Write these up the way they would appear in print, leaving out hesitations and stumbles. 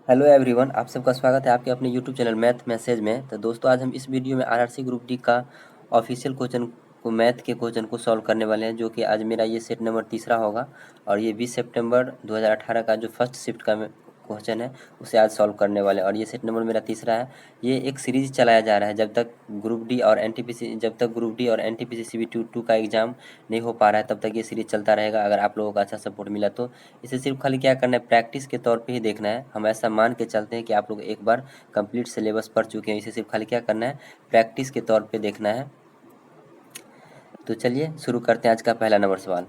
Hello everyone, आप सबका स्वागत है आपके अपने यूट्यूब चैनल मैथ मैसेज में। तो दोस्तों, आज हम इस वीडियो में आरआरसी ग्रुप डी का ऑफिशियल क्वेश्चन को मैथ के क्वेश्चन को सॉल्व करने वाले हैं, जो कि आज मेरा ये सेट नंबर तीसरा होगा। और ये 20 सितंबर 2018 का जो फर्स्ट शिफ्ट का क्वेश्चन है उसे आज सॉल्व करने वाले हैं, और ये सेट नंबर मेरा तीसरा है। ये एक सीरीज चलाया जा रहा है जब तक ग्रुप डी और एनटीपीसी सीबीटी 2 का एग्जाम नहीं हो पा रहा है, तब तक ये सीरीज चलता रहेगा। अगर आप लोगों का अच्छा सपोर्ट मिला तो इसे सिर्फ खाली क्या करना है, प्रैक्टिस के तौर पे ही देखना है। हम ऐसा मान के चलते हैं कि आप लोग एक बार कंप्लीट सिलेबस पढ़ चुके हैं, इसे सिर्फ खाली क्या करना है, प्रैक्टिस के तौर पे देखना है। तो चलिए शुरू करते हैं आज का पहला नंबर सवाल।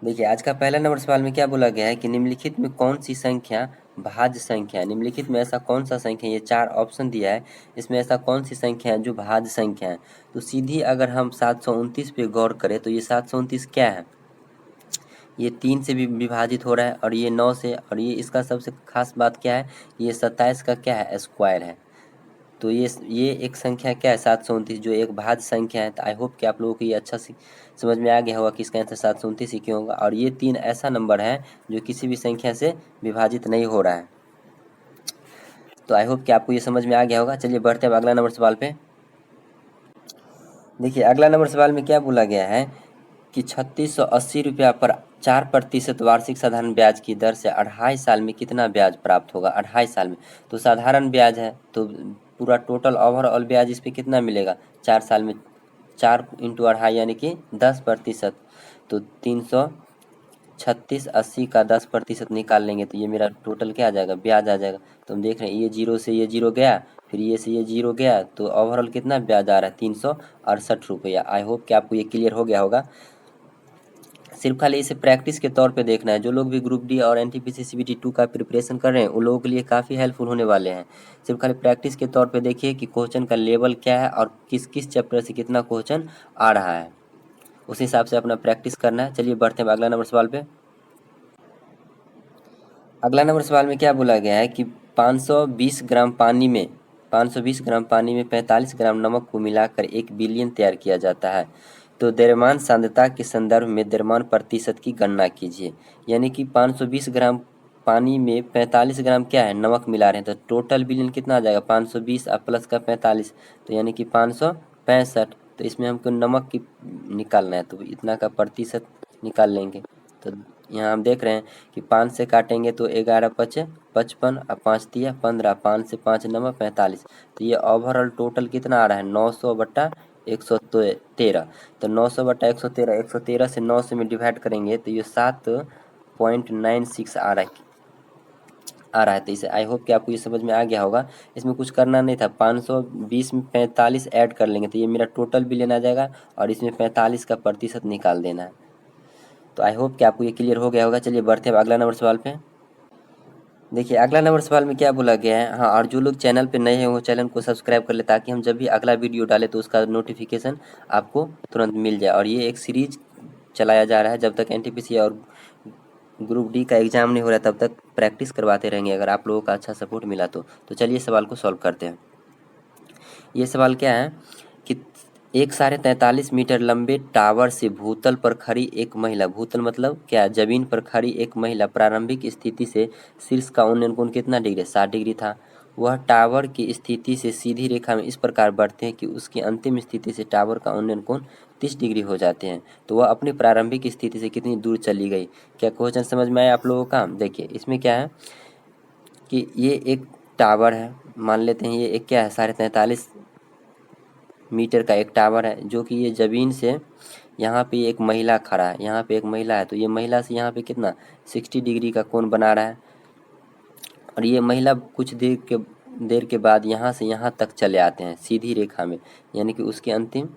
देखिए, आज का पहला नंबर सवाल में क्या बोला गया है कि निम्नलिखित में कौन सी संख्या भाज्य संख्या है। निम्नलिखित में ऐसा कौन सा संख्या है, ये 4 ऑप्शन दिया है, इसमें ऐसा कौन सी संख्या है जो भाज्य संख्या है। तो सीधी अगर हम 729 पे गौर करें तो ये 729 क्या है, ये 3 से भी विभाजित हो रहा है, और ये 9 से, और ये इसका सबसे खास बात क्या है, ये 27 का क्या है, स्क्वायर है। तो ये एक संख्या क्या है, 729, जो एक भाज्य संख्या है। तो आई होप कि आप लोगों को ये अच्छा समझ में आ गया होगा कि इसका आंसर 729 ही क्यों होगा। और ये 3 ऐसा नंबर है जो किसी भी संख्या से विभाजित नहीं हो रहा है। तो आई होप कि आपको ये समझ में आ गया होगा। चलिए बढ़ते हैं अब अगला नंबर सवाल पे। देखिए, अगला नंबर सवाल में क्या बोला गया है कि 3680 रुपया पर 4% वार्षिक साधारण ब्याज की दर से 2.5 साल में कितना ब्याज प्राप्त होगा। 2.5 साल में तो साधारण ब्याज है, तो पूरा टोटल ओवरऑल ब्याज इस पे कितना मिलेगा, 4 साल में 4 इंटू 2.5 यानी कि 10%। तो 33680 का 10% निकाल लेंगे तो ये मेरा टोटल क्या आ जाएगा, ब्याज आ जाएगा। तो हम देख रहे हैं ये जीरो से ये जीरो गया, फिर ये से ये जीरो गया, तो ओवरऑल कितना ब्याज आ रहा है, 368 रुपया। आई होप कि आपको ये क्लियर हो गया होगा। सिर्फ खाली इसे प्रैक्टिस के तौर पे देखना है। जो लोग भी ग्रुप डी और एनटीपीसी सीबीटी 2 का प्रिपरेशन कर रहे हैं उन लोगों के लिए काफ़ी हेल्पफुल होने वाले हैं। सिर्फ खाली प्रैक्टिस के तौर पे देखिए कि क्वेश्चन का लेवल क्या है और किस किस चैप्टर से कितना क्वेश्चन आ रहा है, उस हिसाब से अपना प्रैक्टिस करना है। चलिए बढ़ते हैं अगला नंबर सवाल पे। अगला नंबर सवाल में क्या बोला गया है कि 520 ग्राम पानी में 520 ग्राम पानी में 45 ग्राम नमक को मिलाकर 1 बिलियन तैयार किया जाता है। तो द्रव्यमान सांद्रता के संदर्भ में द्रव्यमान प्रतिशत की गणना कीजिए। यानी कि 520 ग्राम पानी में 45 ग्राम क्या है, नमक मिला रहे हैं, तो टोटल बिलियन कितना आ जाएगा, 520 और प्लस का 45, तो यानी कि 565। तो इसमें हमको नमक की निकालना है, तो इतना का प्रतिशत निकाल लेंगे। तो यहाँ हम देख रहे हैं कि 5 से काटेंगे तो 11 पचे 55 और 5 दिया 15, 5 से 5 नंबर 45। तो ये ओवरऑल टोटल कितना आ रहा है, 900/113। तो 900/113, 113 से 9 से में डिवाइड करेंगे तो ये 7.96 आ रहा है। तो इसे आई होप कि आपको ये समझ में आ गया होगा। इसमें कुछ करना नहीं था, 520 में 45 ऐड कर लेंगे तो ये मेरा टोटल बिलियन आ जाएगा, और इसमें 45 का प्रतिशत निकाल देना है। तो आई होप कि आपको ये क्लियर हो गया होगा। चलिए बढ़ते हैं अगला नंबर सवाल पे। देखिए, अगला नंबर सवाल में क्या बोला गया है, हाँ, और जो लोग चैनल पे नए हैं वो चैनल को सब्सक्राइब कर ले, ताकि हम जब भी अगला वीडियो डालें तो उसका नोटिफिकेशन आपको तुरंत मिल जाए। और ये एक सीरीज चलाया जा रहा है, जब तक एनटीपीसी और ग्रुप डी का एग्जाम नहीं हो रहा है तब तक प्रैक्टिस करवाते रहेंगे, अगर आप लोगों का अच्छा सपोर्ट मिला तो चलिए सवाल को सॉल्व करते हैं। ये सवाल क्या है कि एक 43.5 मीटर लंबे टावर से भूतल पर खड़ी एक महिला, भूतल मतलब क्या, जमीन पर खड़ी एक महिला प्रारंभिक स्थिति से शीर्ष का उन्नयन कोण कितना डिग्री, 60 डिग्री था। वह टावर की स्थिति से सीधी रेखा में इस प्रकार बढ़ते हैं कि उसकी अंतिम स्थिति से टावर का उन्नयन कोण 30 डिग्री हो जाते हैं। तो वह अपनी प्रारंभिक स्थिति से कितनी दूर चली गई। क्या क्वेश्चन समझ में आया आप लोगों का। देखिए, इसमें क्या है कि ये एक टावर है, मान लेते हैं ये एक क्या है, 43.5 मीटर का एक टावर है, जो कि ये जमीन से यहाँ पे एक महिला खड़ा है, यहाँ पे एक महिला है, तो ये महिला से यहाँ पे कितना 60 डिग्री का कोण बना रहा है। और ये महिला कुछ देर के बाद यहाँ से यहाँ तक चले आते हैं सीधी रेखा में, यानी कि उसकी अंतिम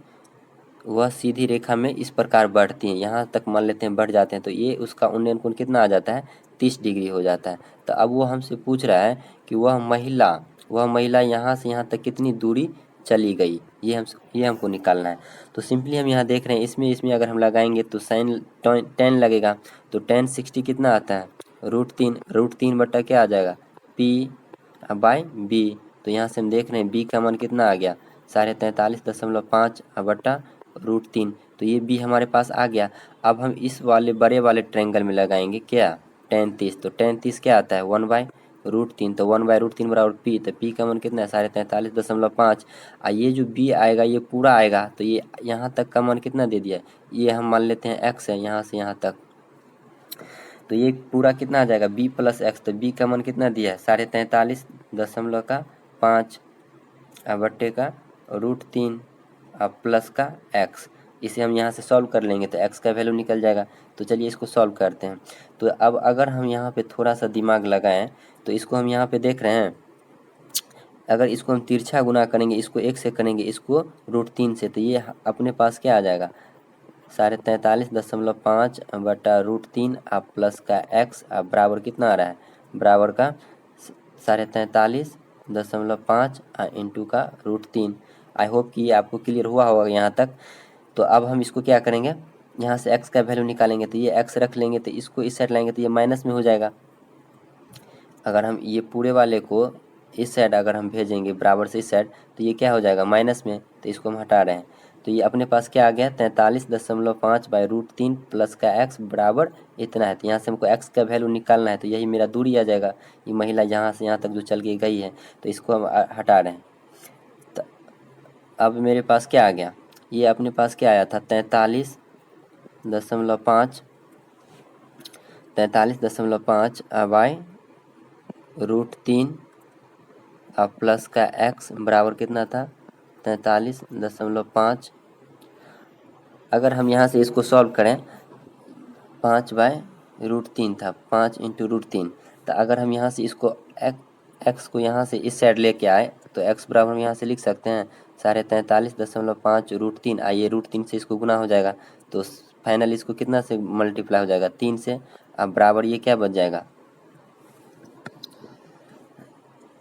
वह सीधी रेखा में इस प्रकार बढ़ती हैं, यहाँ तक मान लेते हैं बढ़ जाते हैं, तो ये उसका उन्नयन कोण कितना आ जाता है, 30 डिग्री हो जाता है। तो अब वो हमसे पूछ रहा है कि वह महिला यहाँ से यहाँ तक कितनी दूरी चली गई, ये हमको निकालना है। तो सिंपली हम यहाँ देख रहे हैं, इसमें अगर हम लगाएंगे तो साइन 10 लगेगा, तो 10 60 कितना आता है, √3 बट्टा क्या आ जाएगा, P/B। तो यहाँ से हम देख रहे हैं B का मान कितना आ गया, 43.5 बट्टा √3। तो ये बी हमारे पास आ गया। अब हम इस वाले बड़े वाले ट्रायंगल में लगाएंगे क्या, tan 30, तो tan 30 क्या आता है 1/√3, तो 1/√3 बराबर p, तो p का मान कितना है 43.5। ये जो b आएगा ये पूरा आएगा, तो ये यहाँ तक का मान कितना दे दिया, ये हम मान लेते हैं x है यहाँ से यहाँ तक, तो ये पूरा कितना आ जाएगा b प्लस एक्स, तो b का मान कितना दिया है 43.5 बट्टे का √3 प्लस का x। इसे हम यहाँ से सॉल्व कर लेंगे तो x का वैल्यू निकल जाएगा। तो चलिए इसको सॉल्व करते हैं। तो अब अगर हम यहाँ पे थोड़ा सा दिमाग लगाएं तो इसको हम यहाँ पे देख रहे हैं, अगर इसको हम तिरछा गुना करेंगे, इसको 1 से करेंगे, इसको √3 से, तो ये अपने पास क्या आ जाएगा 43.5 बटा √3 प्लस का x बराबर कितना आ रहा है, बराबर का 43.5 इंटू का √3। आई होप कि ये आपको क्लियर हुआ होगा यहाँ तक। तो अब हम इसको क्या करेंगे, यहाँ से x का वैल्यू निकालेंगे, तो ये x रख लेंगे, तो इसको इस साइड लाएंगे तो ये माइनस में हो जाएगा। अगर हम ये पूरे वाले को इस साइड अगर हम भेजेंगे बराबर से इस साइड, तो ये क्या हो जाएगा माइनस में, तो इसको हम हटा रहे हैं। तो ये अपने पास क्या आ गया 43.5/√3 प्लस का x बराबर इतना है। तो यहाँ से हमको x का वैल्यू निकालना है, तो यही मेरा दूरी आ जाएगा। ये महिला यहाँ से यहाँ तक जो चल के गई है, तो इसको हम हटा रहे हैं। तो अब मेरे पास क्या आ गया, ये अपने पास क्या आया था 43.5 √3 प्लस का x बराबर कितना था 43.5। अगर हम यहाँ से इसको सॉल्व करें, 5/√3 था, 5 इंटू √3, तो अगर हम यहाँ से इसको x को यहाँ से इस साइड लेके आए तो x बराबर हम यहाँ से लिख सकते हैं 43.5 √3। आइए √3 से इसको गुना हो जाएगा, तो फाइनल इसको कितना से मल्टीप्लाई हो जाएगा 3 से। अब बराबर ये क्या बच जाएगा,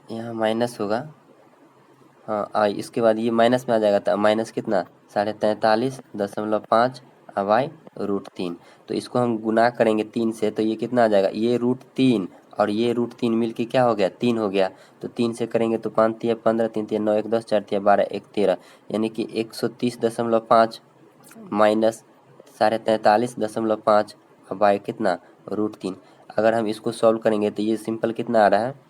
यहाँ माइनस होगा, हाँ इसके बाद ये माइनस में आ जाएगा, तो माइनस कितना 43.5 √3। तो इसको हम गुना करेंगे 3 से, तो ये कितना आ जाएगा, ये √3 और ये √3 मिल के क्या हो गया 3 हो गया। तो 3 से करेंगे तो 5 तिया 15, 3 तिया 9, 1 10, 4 तिया 12, 1 13, यानी कि 130.5 माइनस 43.5 बाई कितना √3। अगर हम इसको सॉल्व करेंगे तो ये सिंपल कितना आ रहा है,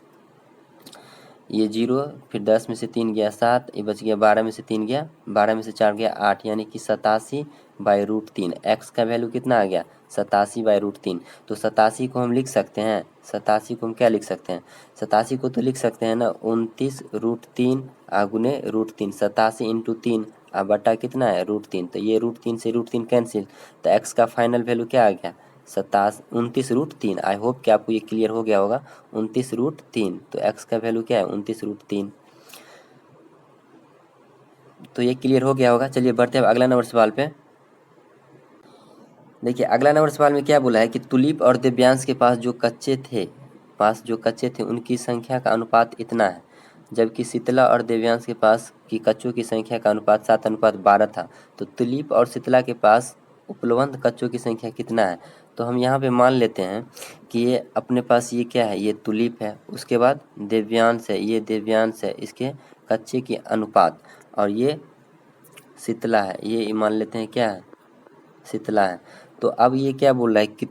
ये 0, फिर 10 में से 3 गया 7, ये बच गया 12 में से 3 गया, 12 में से 4 गया 8, यानी कि 87/√3। x का वैल्यू कितना आ गया 87/√3। तो 87 को हम लिख सकते हैं, 87 को हम क्या लिख सकते हैं, 87 को तो लिख सकते हैं ना 29√3 गुने √3, 87 इंटू 3 बटा कितना है √3। तो ये √3 से √3 कैंसिल, तो x का फाइनल वैल्यू क्या आ गया 29√3। आई होप कि आपको ये क्लियर हो गया होगा 29√3। तो x का वैल्यू क्या है 29√3। तो ये क्लियर हो गया होगा। चलिए बढ़ते हैं अगला नंबर सवाल पे। देखिए अगला नंबर सवाल में क्या बोला है कि तुलीप और दिव्यांश के पास जो कच्चे थे उनकी संख्या का अनुपात इतना है, जबकि शीतला और दिव्यांश के पास की कच्चों की संख्या का अनुपात 7:12 था। तो तुलीप और शीतला के पास उपलब्ध कच्चों की संख्या कितना है। तो हम यहाँ पे मान लेते हैं कि ये अपने पास ये क्या है, ये तुलीप है, उसके बाद दिव्यांश है, ये दिव्यांश है, इसके कच्चे की अनुपात, और ये शीतला है, ये मान लेते हैं क्या है शीतला है। तो अब ये क्या बोल रहा है कि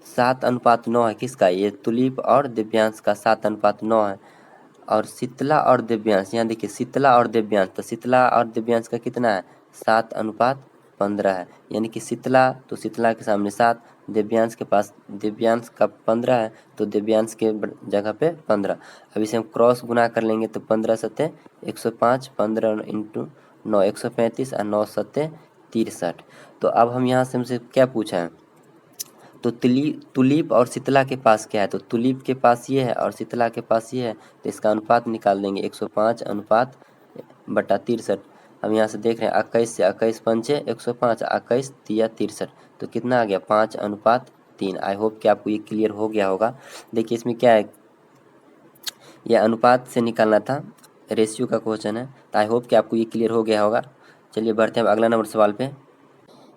7:9 है, किसका, ये तुलीप और दिव्यांश का 7:9 है। और शीतला और दिव्यांश, यहाँ देखिए शीतला और दिव्यांश, तो शीतला और दिव्यांश का कितना है 7:15 है, यानी कि शीतला तो शीतला के सामने 7, दिव्यांश के पास दिव्यांश का 15 है, तो दिव्यांश के जगह पे 15। अब इसे हम क्रॉस गुना कर लेंगे तो 15 सत्ते 105, 15 इंटू 9 135 और 9 सत्ते 63। तो अब हम यहाँ से हमसे क्या पूछा है, तो तुलीप और शीतला के पास क्या है, तो तुलीप के पास ये है और शीतला के पास ये है, तो इसका अनुपात निकाल देंगे 105 अनुपात बटा 63। हम यहाँ से देख रहे हैं 21 से 21 पंचे 105, 21 तिया 63, तो कितना आ गया 5:3। आई होप कि आपको ये क्लियर हो गया होगा। देखिए इसमें क्या है, ये अनुपात से निकालना था, रेशियो का क्वेश्चन है, तो आई होप कि आपको ये क्लियर हो गया होगा। चलिए बढ़ते हैं अगला नंबर सवाल पे।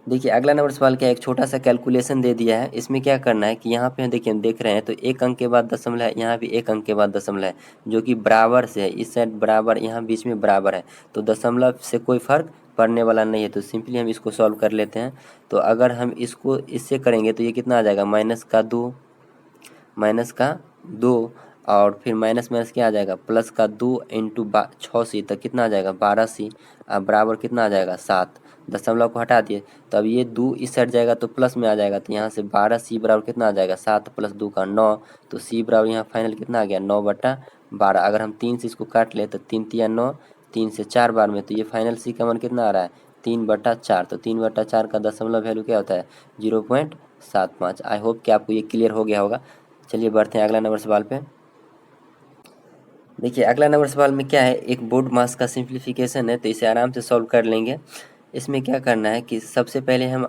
देखिए अगला नंबर सवाल क्या है, एक छोटा सा कैलकुलेशन दे दिया है। इसमें क्या करना है कि यहाँ पे देखिए हम देख रहे हैं तो एक अंक के बाद दशमलव है, यहाँ भी एक अंक के बाद दशमलव है, जो कि बराबर से है, इस साइड बराबर, यहाँ बीच में बराबर है, तो दशमलव से कोई फर्क पड़ने वाला नहीं है। तो सिंपली हम इसको सॉल्व कर लेते हैं। तो अगर हम इसको इससे करेंगे तो ये कितना आ जाएगा -2 माइनस का 2 और फिर माइनस माइनस क्या आ जाएगा, प्लस का 2 इंटू 6c तक कितना आ जाएगा 12c, अब बराबर कितना आ जाएगा 7। दशमलव को हटा दिए तो अब ये 2 इस साइड जाएगा तो प्लस में आ जाएगा, तो यहाँ से 12c बराबर कितना आ जाएगा 7 प्लस 2 का 9, तो c बराबर यहाँ फाइनल कितना आ गया 9/12। अगर हम 3 से इसको काट ले तो 3 तिया 9, 3 से 4 बार में, तो ये फाइनल c का मान कितना आ रहा है 3/4। तो 3/4 का दशमलव वैल्यू क्या होता है 0.75। आई होप कि आपको ये क्लियर हो गया होगा। चलिए बढ़ते हैं अगला नंबर सवाल पे। देखिए अगला नंबर सवाल में क्या है, एक बोर्ड मास का सिंप्लीफिकेशन है, तो इसे आराम से सॉल्व कर लेंगे। इसमें क्या करना है कि सबसे पहले हम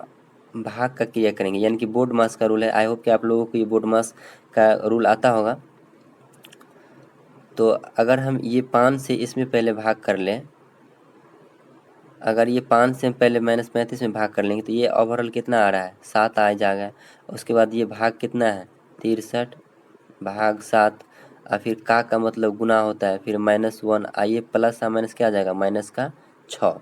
भाग का क्रिया करेंगे, यानी कि बोर्ड मास का रूल है। आई होप कि आप लोगों को ये बोर्ड मास का रूल आता होगा। तो अगर हम ये 5 से इसमें पहले भाग कर लें, अगर ये 5 से पहले -35 में भाग कर लेंगे तो ये ओवरऑल कितना आ रहा है 7 आ जाएगा। उसके बाद ये भाग कितना है 63/7, और फिर का मतलब गुना होता है, फिर -1 आइए प्लस या माइनस क्या आ जाएगा माइनस का 6।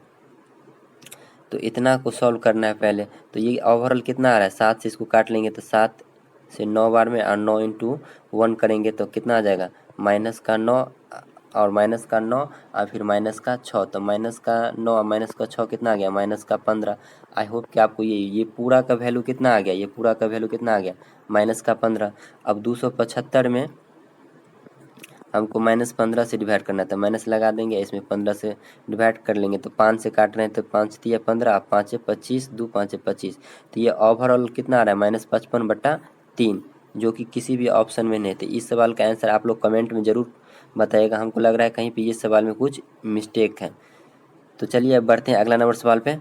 तो इतना को सॉल्व करना है पहले। तो ये ओवरऑल कितना आ रहा है 7 से इसको काट लेंगे तो 7 से 9 बार में, और 9 इंटू 1 करेंगे तो कितना आ जाएगा माइनस का 9 और माइनस का 9 और फिर माइनस का 6। तो माइनस का 9 और माइनस का 6 कितना आ गया माइनस का 15। आई होप कि आपको ये पूरा का वैल्यू कितना आ गया, ये पूरा का वैल्यू कितना आ गया माइनस का 15। अब 275 में हमको -15 से डिवाइड करना था, माइनस लगा देंगे, इसमें 15 से डिवाइड कर लेंगे तो 5 से काट रहे हैं तो 5 तिया 15, 5 25, 2 5 25। तो ये ओवरऑल कितना आ रहा है -55/3, जो कि किसी भी ऑप्शन में नहीं थे। इस सवाल का आंसर आप लोग कमेंट में ज़रूर बताइएगा, हमको लग रहा है कहीं पे ये सवाल में कुछ मिस्टेक है। तो चलिए अब बढ़ते हैं अगला नंबर सवाल पे।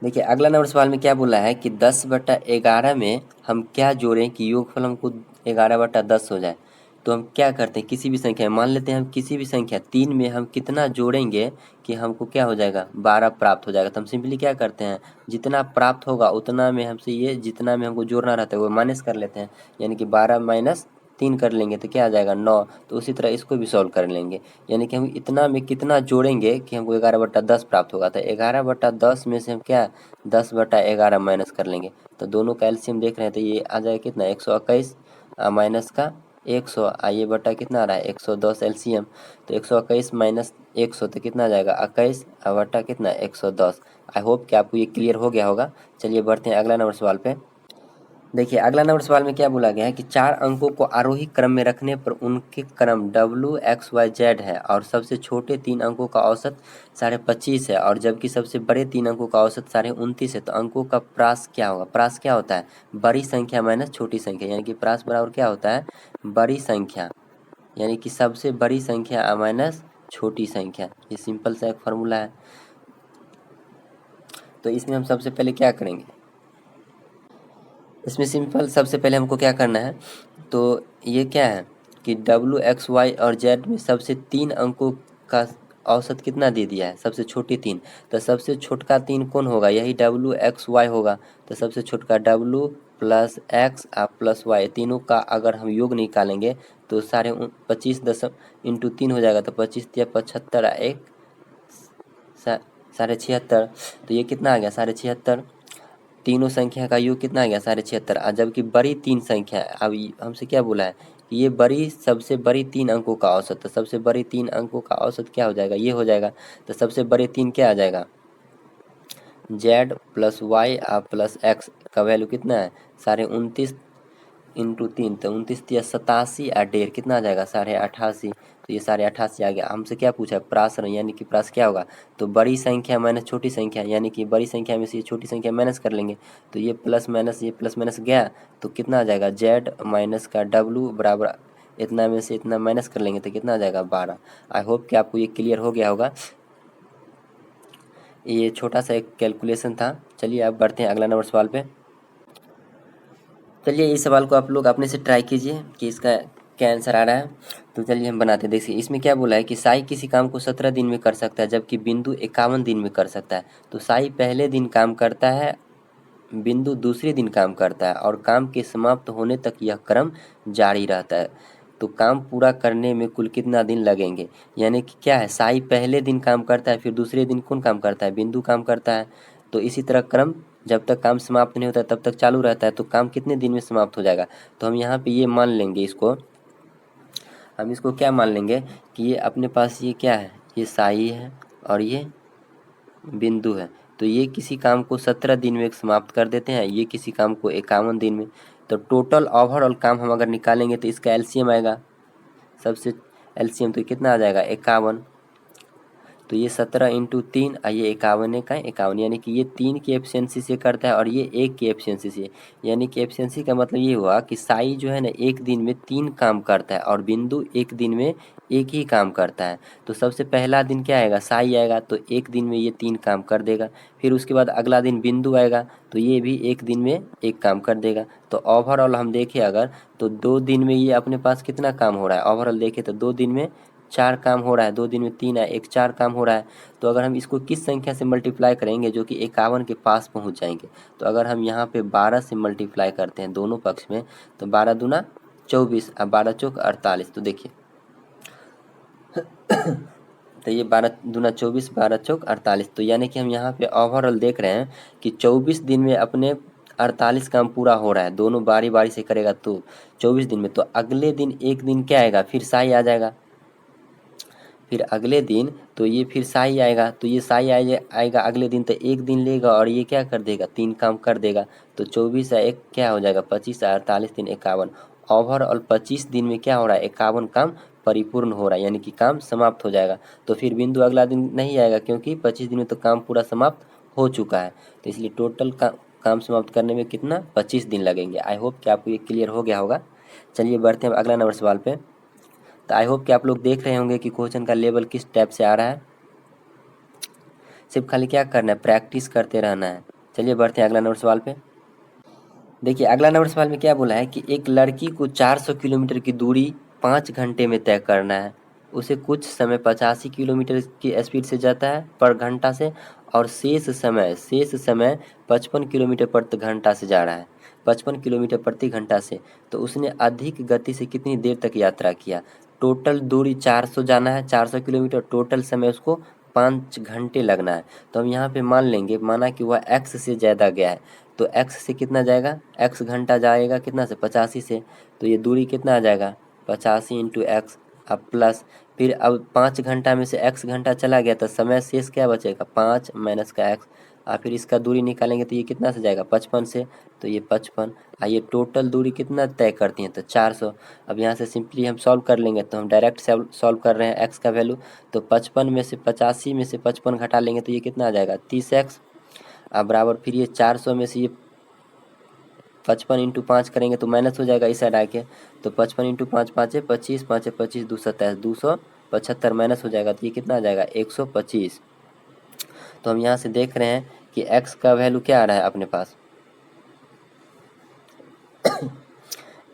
देखिए अगला नंबर सवाल में क्या बोला है कि 10/11 में हम क्या जोड़ें कि योगफल हमको 11/10 हो जाए। तो हम क्या करते हैं, किसी भी संख्या मान लेते हैं, हम किसी भी संख्या 3 में हम कितना जोड़ेंगे कि हमको क्या हो जाएगा 12 प्राप्त हो जाएगा। तो हम सिंपली क्या करते हैं, जितना प्राप्त होगा उतना में हमसे ये जितना में हमको जोड़ना रहता है वो माइनस कर लेते हैं, यानी कि 12 माइनस 3 कर लेंगे तो क्या आ जाएगा 9। तो उसी तरह इसको भी सॉल्व कर लेंगे, यानी कि हम इतना में कितना जोड़ेंगे कि हमको 11/10 प्राप्त होगा। तो 11/10 में से हम क्या 10/11 माइनस कर लेंगे, तो दोनों का एलसीएम देख रहे हैं तो ये आ जाएगा कितना 121 माइनस का 100, ये बटा कितना आ रहा है 110 एलसीएम। तो 121 माइनस 100 तो कितना आ जाएगा 21 बटा कितना 110। आई होप कि आपको ये क्लियर हो गया होगा। चलिए बढ़ते हैं अगला नंबर सवाल पे। देखिए अगला नंबर सवाल में क्या बोला गया है कि 4 अंकों को आरोही क्रम में रखने पर उनके क्रम WXYZ है और सबसे छोटे 3 अंकों का औसत 25.5 है, और जबकि सबसे बड़े 3 अंकों का औसत 29.5 है। तो अंकों का प्रास क्या होगा, प्रास क्या होता है बड़ी संख्या माइनस छोटी संख्या, यानी कि प्रास बराबर क्या होता है बड़ी संख्या, यानी कि सबसे बड़ी संख्या माइनस छोटी संख्या। ये सिंपल सा एक फार्मूला है। तो इसमें हम सबसे पहले क्या करेंगे, इसमें सिंपल सबसे पहले हमको क्या करना है, तो ये क्या है कि WXY और Z में सबसे 3 अंकों का औसत कितना दे दिया है सबसे छोटी 3। तो सबसे छोटका 3 कौन होगा, यही WXY होगा। तो सबसे छोटका W plus X plus Y, तीनों का अगर हम योग निकालेंगे तो 25 इंटू 3 हो जाएगा, तो 25 या 75 एक 76.5। तो ये कितना आ गया 76.5। तीनों संख्या का योग कितना आ गया 76.5, और जबकि बड़ी 3 संख्या है। अब हमसे क्या बोला है कि ये बड़ी सबसे बड़ी 3 अंकों का औसत, तो सबसे बड़ी 3 अंकों का औसत क्या हो जाएगा ये हो जाएगा। तो सबसे बड़े 3 क्या आ जाएगा Z plus Y plus X का वैल्यू कितना है 29.5 इंटू 3, तो 29 या 87 और 1.5 कितना आ जाएगा 88.5। तो ये 88.5 आ गया। हमसे क्या पूछा है प्रास, यानी कि प्रास क्या होगा, तो बड़ी संख्या माइनस छोटी संख्या, यानी कि बड़ी संख्या में से ये छोटी संख्या माइनस कर लेंगे, तो ये प्लस माइनस गया तो कितना आ जाएगा Z माइनस का W बराबर इतना में से इतना माइनस कर लेंगे तो कितना आ जाएगा 12। आई होप कि आपको ये क्लियर हो गया होगा। ये छोटा सा एक कैलकुलेशन था। चलिए अब बढ़ते हैं अगला नंबर सवाल पे। चलिए इस सवाल को आप लोग अपने से ट्राई कीजिए कि इसका क्या आंसर आ रहा है। तो चलिए हम बनाते हैं। देखिए इसमें क्या बोला है कि साई किसी काम को 17 दिन में कर सकता है, जबकि बिंदु 51 दिन में कर सकता है। तो साई पहले दिन काम करता है, बिंदु दूसरे दिन काम करता है, और काम के समाप्त होने तक यह क्रम जारी रहता है। तो काम पूरा करने में कुल कितना दिन लगेंगे, यानी कि क्या है साई पहले दिन काम करता है, फिर दूसरे दिन कौन काम करता है बिंदु काम करता है। तो इसी तरह क्रम जब तक काम समाप्त नहीं होता तब तक चालू रहता है, तो काम कितने दिन में समाप्त हो जाएगा। तो हम यहाँ पे ये मान लेंगे, इसको हम इसको क्या मान लेंगे कि ये अपने पास ये क्या है, ये साई है और ये बिंदु है। तो ये किसी काम को 17 दिन में समाप्त कर देते हैं, ये किसी काम को 51 दिन में। तो टोटल ओवरऑल काम हम अगर निकालेंगे तो इसका एलसीएम आएगा, सबसे एलसीएम तो कितना आ जाएगा 51। तो ये 17 इंटू 3 और ये 51 का 51, यानी कि ये 3 की एफिशिएंसी से करता है और ये 1 की एफिशिएंसी से। यानी कि एफिशिएंसी का मतलब ये हुआ कि साई जो है ना एक दिन में 3 काम करता है और बिंदु एक दिन में एक ही काम करता है। तो सबसे पहला दिन क्या आएगा, साई आएगा, तो एक दिन में ये 3 काम कर देगा। फिर उसके बाद अगला दिन बिंदु आएगा, तो ये भी एक दिन में एक काम कर देगा। तो ओवरऑल हम देखें अगर, तो 2 दिन में ये अपने पास कितना काम हो रहा है, ओवरऑल देखें तो 2 दिन में 4 काम हो रहा है, 2 दिन में 3 है, एक 4 काम हो रहा है। तो अगर हम इसको किस संख्या से मल्टीप्लाई करेंगे जो कि 51 के पास पहुंच जाएंगे, तो अगर हम यहाँ पे 12 से मल्टीप्लाई करते हैं दोनों पक्ष में, तो 12 दूना 24 और 12 चौक 48। तो देखिए तो ये 12 दूना 24, 12 चौक 48। तो यानी कि हम यहाँ पे ओवरऑल देख रहे हैं कि 24 दिन में अपने 48 काम पूरा हो रहा है, दोनों बारी बारी से करेगा तो 24 दिन में। तो अगले दिन एक दिन क्या आएगा, फिर साई आ जाएगा। फिर अगले दिन तो ये फिर साई आएगा, तो ये साई आएगा अगले दिन, तो एक दिन लेगा और ये क्या कर देगा, 3 काम कर देगा। तो 24 है एक क्या हो जाएगा 25, 48 दिन 51। ओवरऑल 25 दिन में क्या हो रहा है, 51 काम परिपूर्ण हो रहा है, यानी कि काम समाप्त हो जाएगा। तो फिर बिंदु अगला दिन नहीं आएगा क्योंकि 25 दिन में तो काम पूरा समाप्त हो चुका है। तो इसलिए टोटल काम समाप्त करने में कितना 25 दिन लगेंगे। आई होप कि आपको ये क्लियर हो गया होगा। चलिए बढ़ते हैं अगला नंबर सवाल पे। तो आई होप कि आप लोग देख रहे होंगे कि क्वेश्चन का लेवल किस टाइप से आ रहा है। सिर्फ खाली क्या करना है, प्रैक्टिस करते रहना है। चलिए बढ़ते हैं अगला नंबर सवाल पे। देखिए अगला नंबर सवाल में क्या बोला है कि एक लड़की को 400 किलोमीटर की दूरी 5 घंटे में तय करना है। उसे कुछ समय 85 किलोमीटर की स्पीड से जाता है पर घंटा से, और शेष समय 55 किलोमीटर प्रति घंटा से जा रहा है, 55 किलोमीटर प्रति घंटा से। तो उसने अधिक गति से कितनी देर तक यात्रा किया। टोटल दूरी 400 जाना है, 400 किलोमीटर, टोटल समय उसको 5 घंटे लगना है। तो हम यहाँ पे मान लेंगे, माना कि वह x से ज़्यादा गया है, तो x से कितना जाएगा, x घंटा जाएगा कितना से 85 से, तो ये दूरी कितना आ जाएगा 85 इंटू एक्स। अब प्लस फिर अब 5 घंटा में से x घंटा चला गया तो समय शेष क्या बचेगा 5 माइनस का x, और फिर इसका दूरी निकालेंगे तो ये कितना से जाएगा 55 से, तो ये 55। ये टोटल दूरी कितना तय करती हैं तो 400। अब यहाँ से सिंपली हम सॉल्व कर लेंगे, तो हम डायरेक्ट सॉल्व कर रहे हैं x का वैल्यू। तो 55 में से 85 में से 55 घटा लेंगे तो ये कितना आ जाएगा 30x। अब बराबर फिर ये 400 में से ये 55 इंटू 5 करेंगे तो माइनस हो जाएगा इस साइड आके। तो 55 इंटू 5 5 है 25, 5 है 25, 227, 275 माइनस हो जाएगा, तो ये कितना आ जाएगा 125। तो हम यहाँ से देख रहे हैं कि x का वैल्यू क्या आ रहा है अपने पास,